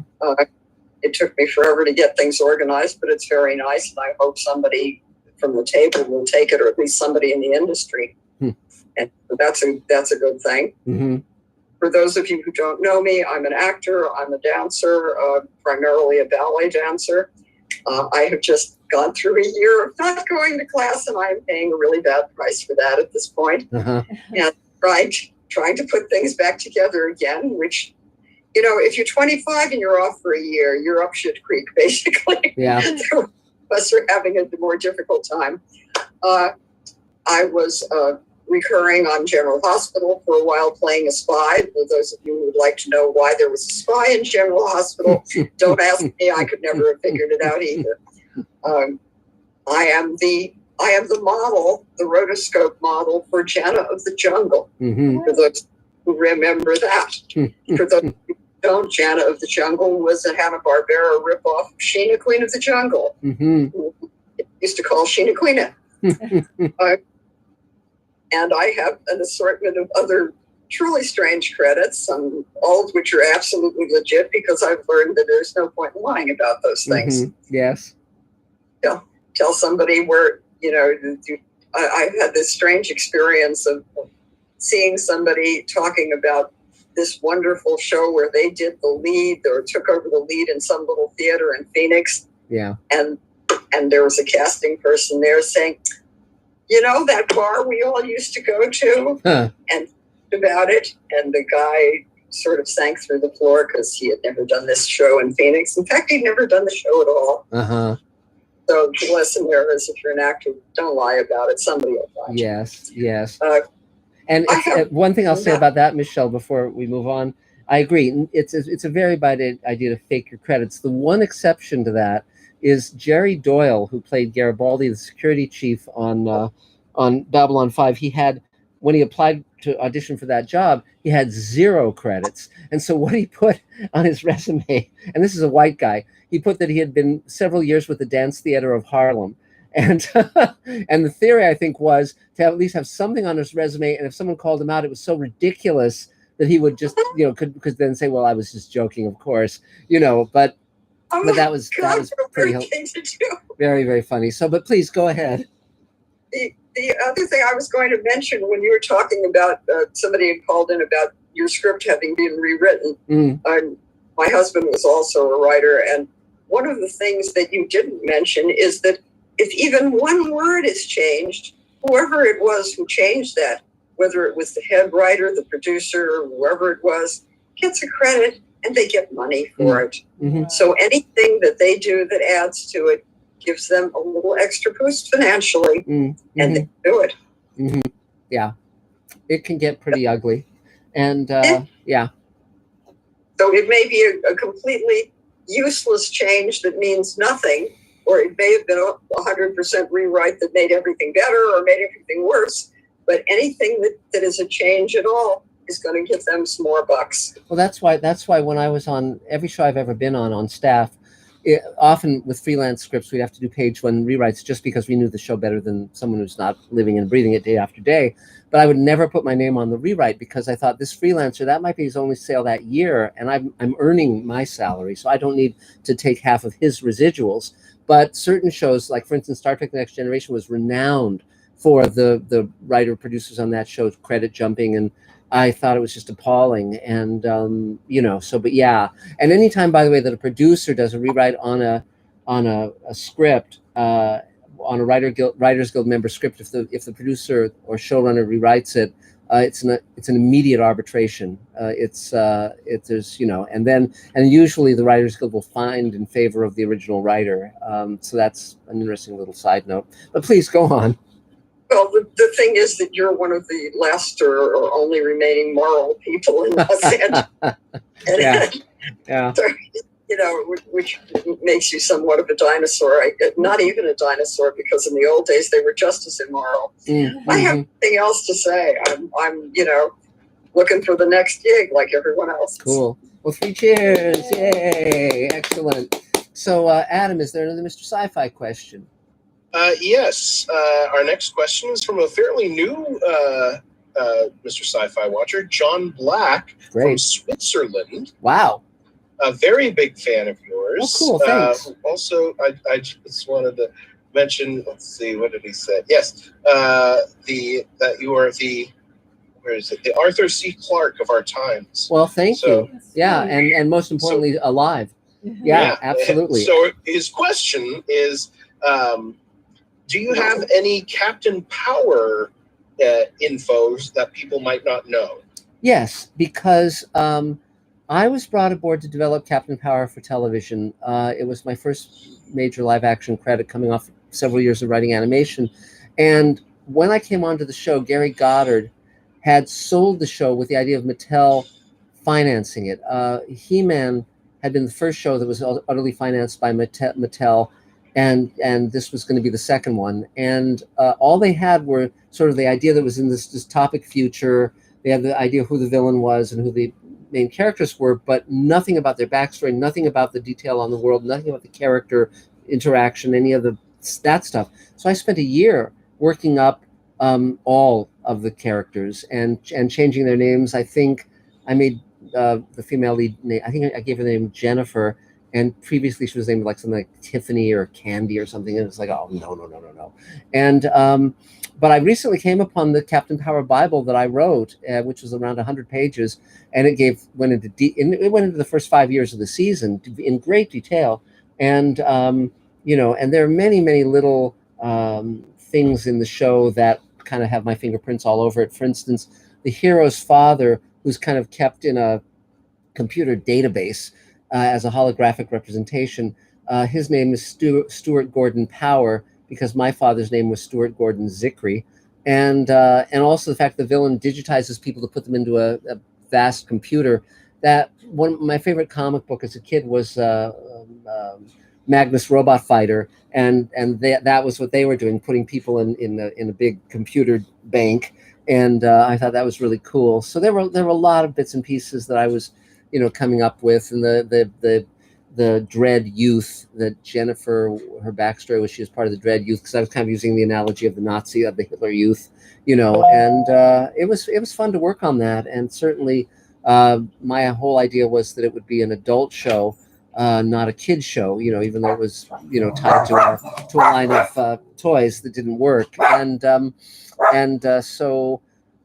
It took me forever to get things organized, but it's very nice, and I hope somebody from the table will take it, or at least somebody in the industry. And that's a good thing. Mm-hmm. For those of you who don't know me, I'm an actor. I'm a dancer, primarily a ballet dancer. I have just gone through a year of not going to class, and I am paying a really bad price for that at this point. Uh-huh. And trying to put things back together again, which, if you're 25 and you're off for a year, you're up shit creek, basically. Yeah. Us are having a more difficult time. I was recurring on General Hospital for a while, playing a spy. For those of you who would like to know why there was a spy in General Hospital, don't ask me. I could never have figured it out either. I am the model, the rotoscope model for Jana of the Jungle. Mm-hmm. For those who remember that. For those who don't, Jana of the Jungle was a Hanna-Barbera ripoff of Sheena, Queen of the Jungle. Mm-hmm. It used to call Sheena Queena. And I have an assortment of other truly strange credits, all of which are absolutely legit, because I've learned that there's no point in lying about those things. Mm-hmm. Yes. Tell somebody where, I've had this strange experience of seeing somebody talking about this wonderful show where they did the lead or took over the lead in some little theater in Phoenix. Yeah. And there was a casting person there saying, that bar we all used to go to, and about it. And the guy sort of sank through the floor because he had never done this show in Phoenix. In fact, he'd never done the show at all. Uh-huh. So the lesson there is, if you're an actor, don't lie about it. Somebody will find you. Yes. And one thing I'll say about that, Michelle, before we move on, I agree. It's a very bad idea to fake your credits. The one exception to that is Jerry Doyle, who played Garibaldi, the security chief on Babylon 5. He had, when he applied to audition for that job, he had 0 credits. And so what he put on his resume, and this is a white guy, he put that he had been several years with the Dance Theater of Harlem. And and the theory, I think, was to at least have something on his resume, and if someone called him out, it was so ridiculous that he would just, could then say, well, I was just joking, of course, but that was pretty very, very funny. So, but please go ahead. The other thing I was going to mention, when you were talking about somebody had called in about your script having been rewritten, my husband was also a writer, and one of the things that you didn't mention is that if even one word is changed, whoever it was who changed that, whether it was the head writer, the producer, whoever it was, gets a credit and they get money for it. Mm-hmm. So anything that they do that adds to it gives them a little extra boost financially, Mm-hmm. and they do it. Mm-hmm. Yeah, it can get pretty ugly, and yeah. So it may be a completely useless change that means nothing, or it may have been a 100% rewrite that made everything better or made everything worse. But anything that is a change at all is going to give them some more bucks. Well, that's why when I was on every show I've ever been on staff, often with freelance scripts, we'd have to do page one rewrites just because we knew the show better than someone who's not living and breathing it day after day. But I would never put my name on the rewrite because I thought this freelancer, that might be his only sale that year, and I'm earning my salary, so I don't need to take half of his residuals. But certain shows, like for instance, Star Trek: The Next Generation was renowned for the writer producers on that show credit jumping, and I thought it was just appalling. And but yeah. And anytime, by the way, that a producer does a rewrite on a script, on a Writers Guild member script, if the producer or showrunner rewrites it, it's an immediate arbitration. There's and usually the Writers Guild will find in favor of the original writer. So that's an interesting little side note. But please go on. Well, the thing is that you're one of the last or only remaining moral people in Los Angeles. Yeah. Which makes you somewhat of a dinosaur. Not even a dinosaur, because in the old days they were just as immoral. Mm-hmm. I have nothing else to say. I'm looking for the next gig like everyone else. Cool. Well, 3 cheers! Yay! Excellent. So, Adam, is there another Mr. Sci-Fi question? Yes. Our next question is from a fairly new Mr. Sci-Fi watcher, John Black from Switzerland. Wow. A very big fan of yours. Oh, cool. Thanks. Also, I just wanted to mention, let's see, what did he say? Yes. That you are the Arthur C. Clarke of our times. Well, thank you. Yeah, and most importantly, alive. Yeah, absolutely. So his question is, do you have any Captain Power infos that people might not know? Yes, because I was brought aboard to develop Captain Power for television. It was my first major live action credit, coming off several years of writing animation. And when I came onto the show, Gary Goddard had sold the show with the idea of Mattel financing it. He-Man had been the first show that was utterly financed by Mattel, and this was going to be the second one. And all they had were sort of the idea that was in this dystopic future. They had the idea of who the villain was and who the main characters were, but nothing about their backstory, nothing about the detail on the world, nothing about the character interaction, any of that stuff. So I spent a year working up all of the characters and changing their names. I think I made the female lead name, I think I gave her the name Jennifer, and previously she was named like something like Tiffany or Candy or something, and it's like, oh, no. And but I recently came upon the Captain Power Bible that I wrote, which was around 100 pages, and it went into the first 5 years of the season in great detail. And and there are many little things in the show that kind of have my fingerprints all over it. For instance, the hero's father, who's kind of kept in a computer database as a holographic representation, his name is Stuart Gordon Power, because my father's name was Stuart Gordon Zicree. And also the fact the villain digitizes people to put them into a vast computer. That one of my favorite comic book as a kid was Magnus Robot Fighter, and that was what they were doing, putting people in a big computer bank. And I thought that was really cool. So there were a lot of bits and pieces that I was coming up with, and the Dread Youth, that Jennifer, her backstory was she was part of the Dread Youth, because I was kind of using the analogy of the Hitler Youth, and it was fun to work on that. And certainly my whole idea was that it would be an adult show, not a kid's show, even though it was tied to a line of toys that didn't work. So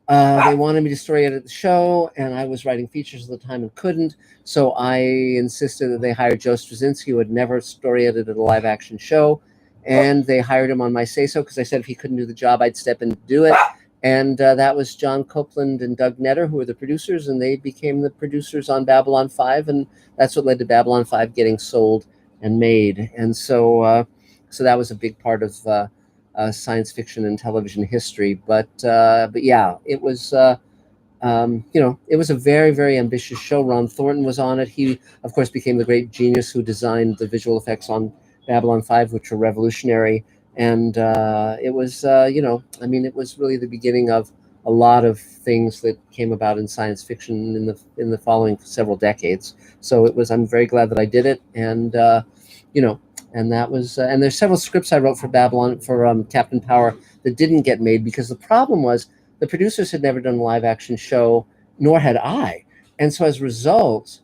they wanted me to story edit the show, and I was writing features at the time and couldn't. So I insisted that they hire Joe Straczynski, who had never story edited a live action show. and they hired him on my say-so because I said if he couldn't do the job, I'd step in to do it. And that was John Copeland and Doug Netter, who were the producers, and they became the producers on Babylon 5, and that's what led to Babylon 5 getting sold and made. And so so that was a big part of science fiction and television history. But yeah, it was it was a very, very ambitious show. Ron Thornton was on it. He, of course, became the great genius who designed the visual effects on Babylon 5, which were revolutionary. And it was, it was really the beginning of a lot of things that came about in science fiction in the following several decades. So I'm very glad that I did it. And, and that was, and there's several scripts I wrote for Babylon, for Captain Power, that didn't get made because the problem was the producers had never done a live action show, nor had I. And so as a result,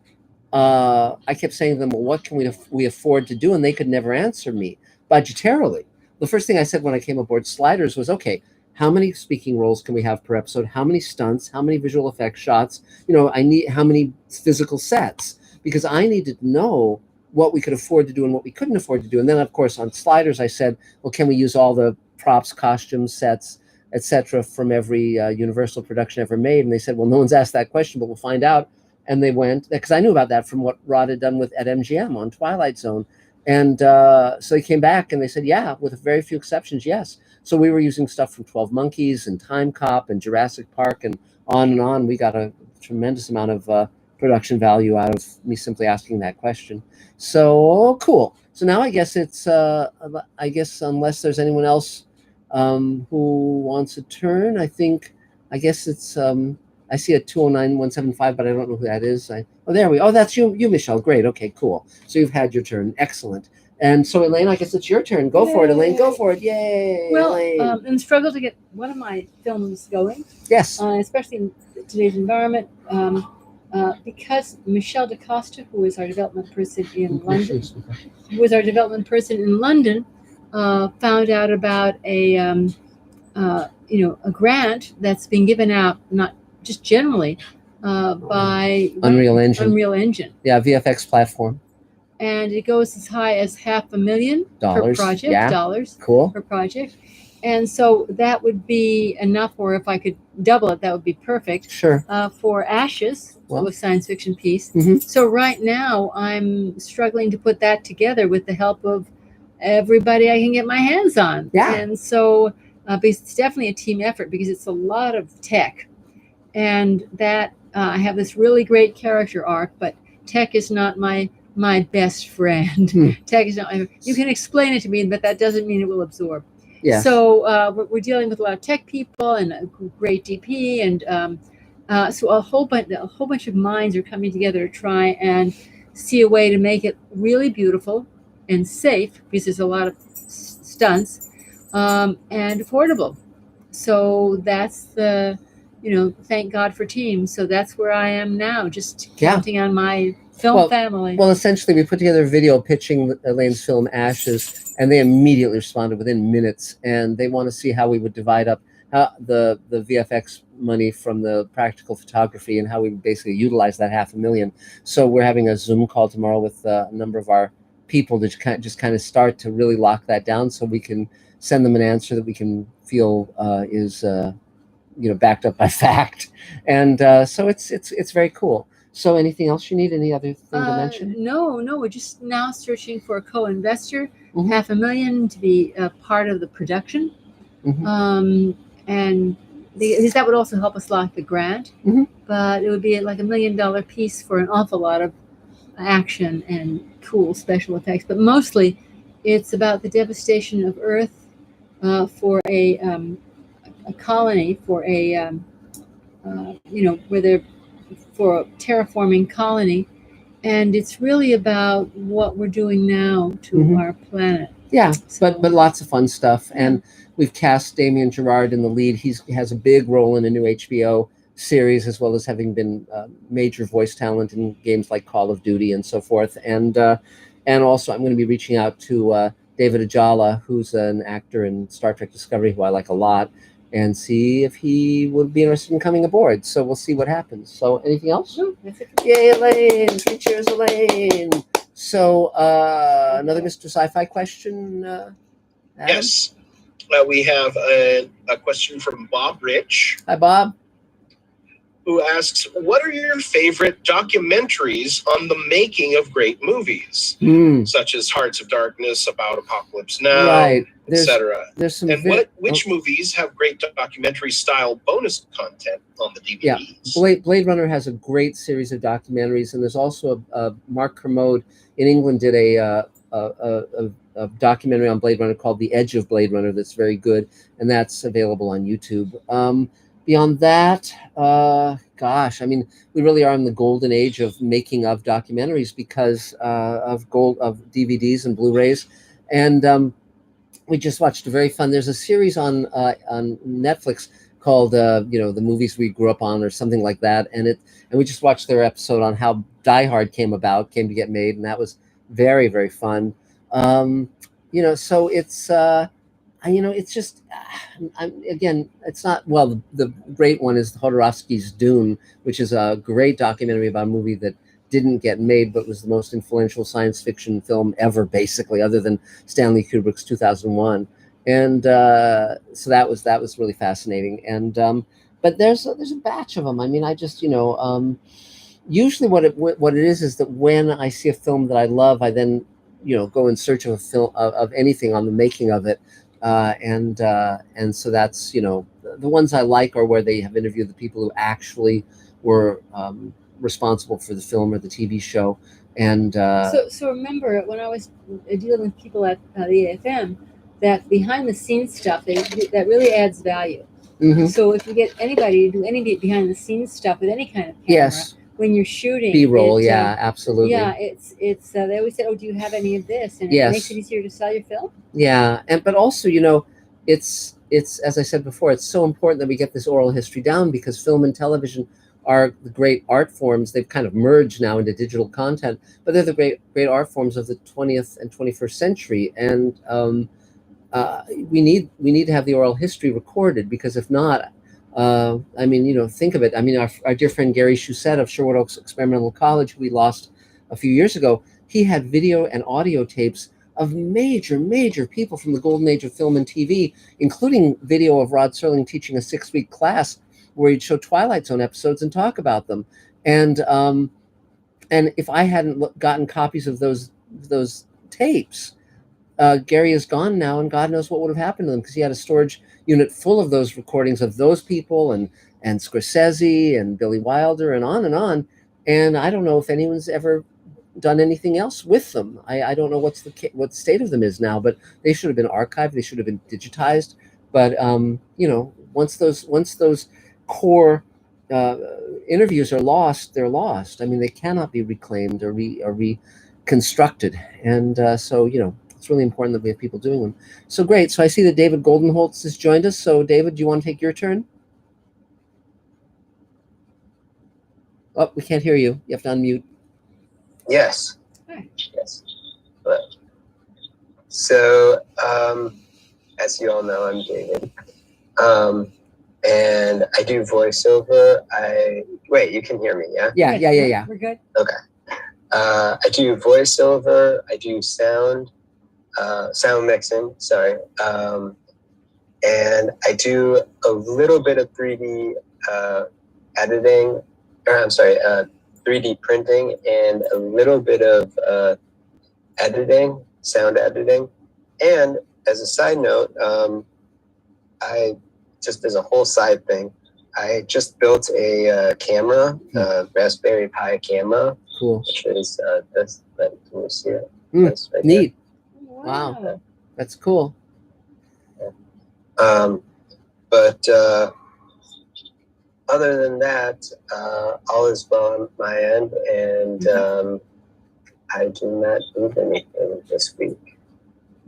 I kept saying to them, well, what can we afford to do? And they could never answer me budgetarily. The first thing I said when I came aboard Sliders was, okay, how many speaking roles can we have per episode? How many stunts? How many visual effects shots? I need how many physical sets? Because I needed to know what we could afford to do and what we couldn't afford to do. And then, of course, on Sliders, I said, well, can we use all the props, costumes, sets, etc., from every Universal production ever made? And they said, well, no one's asked that question, but we'll find out. And they went, because I knew about that from what Rod had done at MGM on Twilight Zone. And so they came back and they said, yeah, with very few exceptions, yes. So we were using stuff from 12 Monkeys and Time Cop and Jurassic Park and on and on. We got a tremendous amount of production value out of me simply asking that question. So cool. So now I guess it's, unless there's anyone else who wants a turn, I guess it's, I see a 209175, but I don't know who that is. That's you, Michelle. Great. Okay, cool. So you've had your turn. Excellent. And so, Elaine, I guess it's your turn. Go for it, Elaine. Go for it. Yay. Well, Elaine. in the struggle to get one of my films going, Yes. Especially in today's environment, because Michelle DaCosta, who is our development person in London, found out about a grant that's being given out, not just generally, by Unreal Engine. Yeah, VFX platform. And it goes as high as $500,000 per project. Yeah. Dollars Cool. per project. And so that would be enough, or if I could double it, that would be perfect. Sure. For Ashes, a science fiction piece. Mm-hmm. So right now I'm struggling to put that together with the help of everybody I can get my hands on. Yeah. And so because it's definitely a team effort, because it's a lot of tech. And that I have this really great character arc, but tech is not my best friend. Tech is not. You can explain it to me, but that doesn't mean it will absorb. Yeah. So we're dealing with a lot of tech people and a great DP, and so a whole bunch of minds are coming together to try and see a way to make it really beautiful and safe, because there's a lot of stunts, and affordable. So that's the, thank God for teams. So that's where I am now, just counting on my film family. Well, essentially, we put together a video pitching Elaine's film Ashes, and they immediately responded within minutes, and they want to see how we would divide up the VFX money from the practical photography and how we would basically utilize that $500,000. So we're having a Zoom call tomorrow with a number of our people to just kind of start to really lock that down, so we can send them an answer that we can feel is backed up by fact. And so it's very cool. So anything else you need? Any other thing to mention? No, we're just now searching for a co-investor, $500,000 to be a part of the production. And because that would also help us lock the grant, but it would be like $1 million piece for an awful lot of action and cool special effects. But mostly it's about the devastation of Earth for a colony, for a, where they're for a terraforming colony. And it's really about what we're doing now to our planet. Yeah, but lots of fun stuff. And we've cast Damien Gerard in the lead. He has a big role in a new HBO series, as well as having been major voice talent in games like Call of Duty and so forth. And also I'm going to be reaching out to David Ajala, who's an actor in Star Trek Discovery, who I like a lot, and see if he would be interested in coming aboard. So we'll see what happens. So anything else? No, that's it. Yay, Elaine! 3 cheers, Elaine! So another Mr. Sci-Fi question. Adam? Yes. We have a question from Bob Rich, Hi, Bob. who asks, what are your favorite documentaries on the making of great movies, such as Hearts of Darkness, About Apocalypse Now, Right. etc.? There's some And which movies have great documentary style bonus content on the DVDs? Yeah, Blade Runner has a great series of documentaries, and there's also Mark Kermode in England did a documentary on Blade Runner called The Edge of Blade Runner that's very good, and that's available on YouTube. Beyond that, gosh, I mean, we really are in the golden age of making of documentaries because of DVDs and Blu-rays, and we just watched a very fun. There's a series on Netflix called the movies we grew up on or something like that, and we just watched their episode on how Die Hard came to get made, and that was very, very fun. So it's it's just again, it's not, well, the great one is Jodorowsky's Dune, which is a great documentary about a movie that didn't get made but was the most influential science fiction film ever, basically, other than Stanley Kubrick's 2001. And so that was really fascinating. And but there's a batch of them. I mean, I just usually what it is that when I see a film that I love, I then go in search of a film of anything on the making of it, and so that's the ones I like are where they have interviewed the people who actually were responsible for the film or the TV show. And so remember when I was dealing with people at the AFM, that behind the scenes stuff that really adds value. Mm-hmm. So if you get anybody to do any behind the scenes stuff with any kind of camera, yes, when you're shooting B-roll, absolutely. Yeah, it's they always say, oh, do you have any of this? And yes, it makes it easier to sell your film. Yeah, but also it's as I said before, it's so important that we get this oral history down, because film and television are the great art forms. They've kind of merged now into digital content, but they're the great art forms of the 20th and 21st century. And we need to have the oral history recorded, because if not, think of it. I mean, our dear friend Gary Shusett of Sherwood Oaks Experimental College, who we lost a few years ago, he had video and audio tapes of major people from the golden age of film and TV, including video of Rod Serling teaching a 6-week class where he'd show Twilight Zone episodes and talk about them. And if I hadn't gotten copies of those tapes, Gary is gone now, and God knows what would have happened to them, because he had a storage unit full of those recordings of those people and Scorsese and Billy Wilder and on. And I don't know if anyone's ever done anything else with them. I don't know what the state of them is now, but they should have been archived. They should have been digitized. But once those core interviews are lost, they're lost. I mean, they cannot be reclaimed or reconstructed. And so it's really important that we have people doing them. So great. So I see that David Goldenholtz has joined us. So David, do you want to take your turn? Oh, we can't hear you. You have to unmute. Yes. Hi. Yes. So, as you all know, I'm David. And I do voiceover. Wait, you can hear me, yeah? Yeah. We're good. Okay. I do voiceover. I do sound mixing, sorry. And I do a little bit of 3D editing, 3D printing, and a little bit of editing, sound editing. And as a side note, as a whole side thing, I just built a camera, Raspberry Pi camera. Cool. Which is this. Can you see it? Right neat. There. Wow. That's cool. But other than that, all is well on my end, and I do not do anything this week.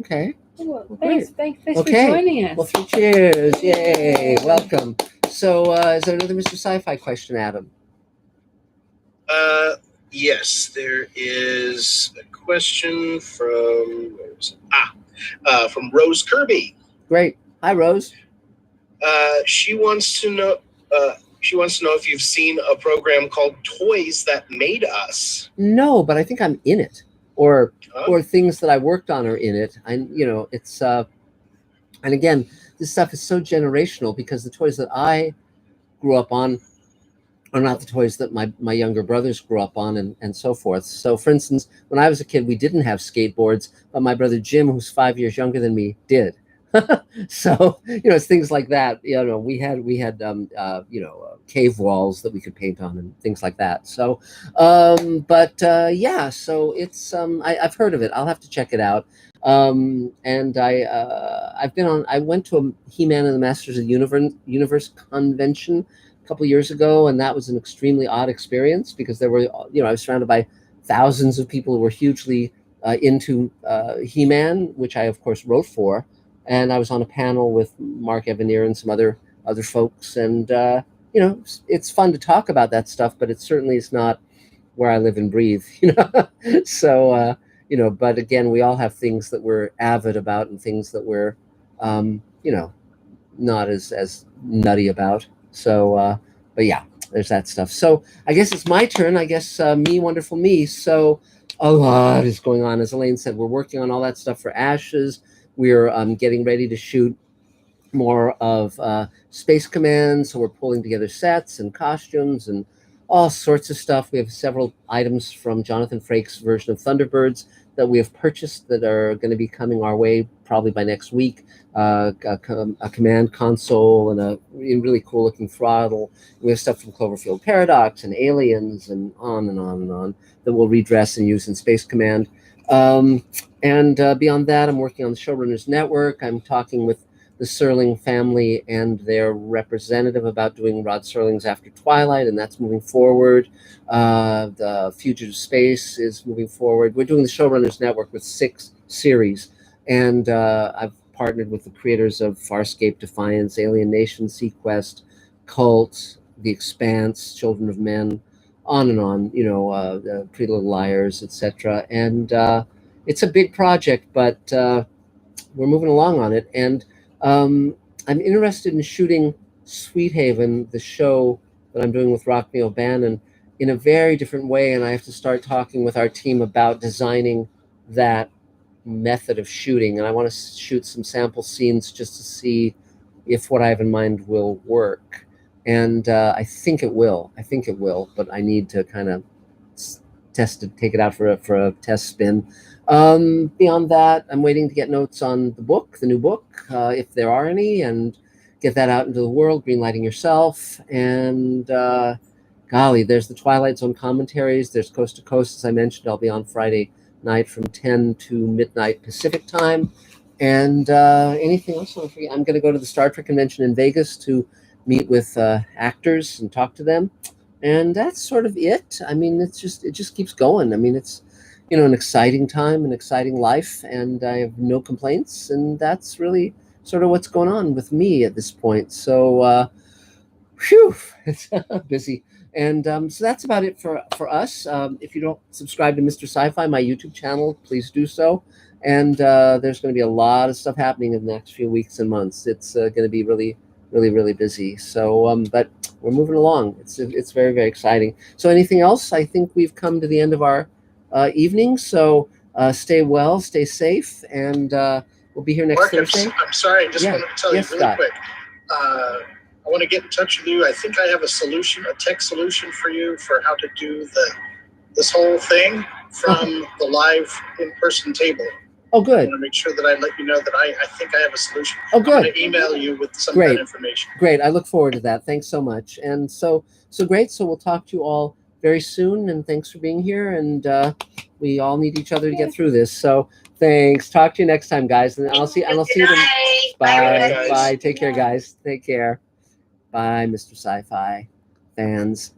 Okay. Well, thanks okay. for joining us. Well, 3 cheers. Yay. Welcome. So is there another Mr. Sci-Fi question, Adam? Yes, there is a question from Rose Kirby. Great. Hi, Rose. She wants to know if you've seen a program called Toys That Made Us. No, but I think I'm in it, or things that I worked on are in it. It's And again, this stuff is so generational because the toys that I grew up on are not the toys that my younger brothers grew up on, and so forth. So for instance, when I was a kid, we didn't have skateboards, but my brother Jim, who's 5 years younger than me, did. So, it's things like that. We had cave walls that we could paint on and things like that. So, yeah, so it's, I've heard of it. I'll have to check it out. And I went to a He-Man and the Masters of the Universe convention a couple years ago, and that was an extremely odd experience because there were, I was surrounded by thousands of people who were hugely into He-Man, which I of course wrote for, and I was on a panel with Mark Evanier and some other folks, and it's fun to talk about that stuff, but it certainly is not where I live and breathe, So but again, we all have things that we're avid about and things that we're not as nutty about. So, but yeah, there's that stuff. So I guess it's my turn. I guess me, wonderful me. So a lot is going on. As Elaine said, we're working on all that stuff for Ashes. We're getting ready to shoot more of Space Command. So we're pulling together sets and costumes and all sorts of stuff. We have several items from Jonathan Frakes' version of Thunderbirds that we have purchased that are going to be coming our way probably by next week. A command console and a really cool looking throttle. We have stuff from Cloverfield Paradox and Aliens and on and on and on that we'll redress and use in Space Command. And beyond that, I'm working on the Showrunners Network. I'm talking with the Serling family and their representative about doing Rod Serling's After Twilight, and that's moving forward. The Fugitive Space is moving forward. We're doing the Showrunners Network with 6 series, and I've partnered with the creators of Farscape, Defiance, Alien Nation, Sequest, Cult, The Expanse, Children of Men, on and on, Pretty Little Liars, etc. And it's a big project, but we're moving along on it. And I'm interested in shooting Sweet Haven, the show that I'm doing with Rockne O'Bannon, in a very different way, and I have to start talking with our team about designing that method of shooting. And I want to shoot some sample scenes just to see if what I have in mind will work. And I think it will. But I need to kind of test it, take it out for a test spin. Beyond that, I'm waiting to get notes on the new book, if there are any, and get that out into the world, greenlighting yourself. And golly, there's the Twilight Zone commentaries. There's Coast to Coast, as I mentioned. I'll be on Friday night from 10 to midnight Pacific time. And anything else I forget? I'm going to go to the Star Trek convention in Vegas to meet with actors and talk to them. And that's sort of it. I mean, it just keeps going. I mean, it's, an exciting time, an exciting life, and I have no complaints. And that's really sort of what's going on with me at this point. So, it's busy. And so that's about it for us. If you don't subscribe to Mr. Sci-Fi, my YouTube channel, please do so. And there's going to be a lot of stuff happening in the next few weeks and months. It's going to be really, really, really busy. So, but we're moving along. It's very, very exciting. So anything else? I think we've come to the end of our evening. So stay well, stay safe, and we'll be here next Mark, Thursday. I'm sorry. I just wanted to tell you really Scott. quick. I want to get in touch with you. I think I have a tech solution for you for how to do this whole thing from the live in-person table. Oh, good. I want to make sure that I let you know that I think I have a solution. Oh, good. I'm going to email you with some of that information. Great. I look forward to that. Thanks so much. And so great. So we'll talk to you all very soon. And thanks for being here. And we all need each other to get through this. So thanks. Talk to you next time, guys. And I'll see you. Bye. Bye. Take care, guys. Take care. Bye, Mr. Sci-Fi fans.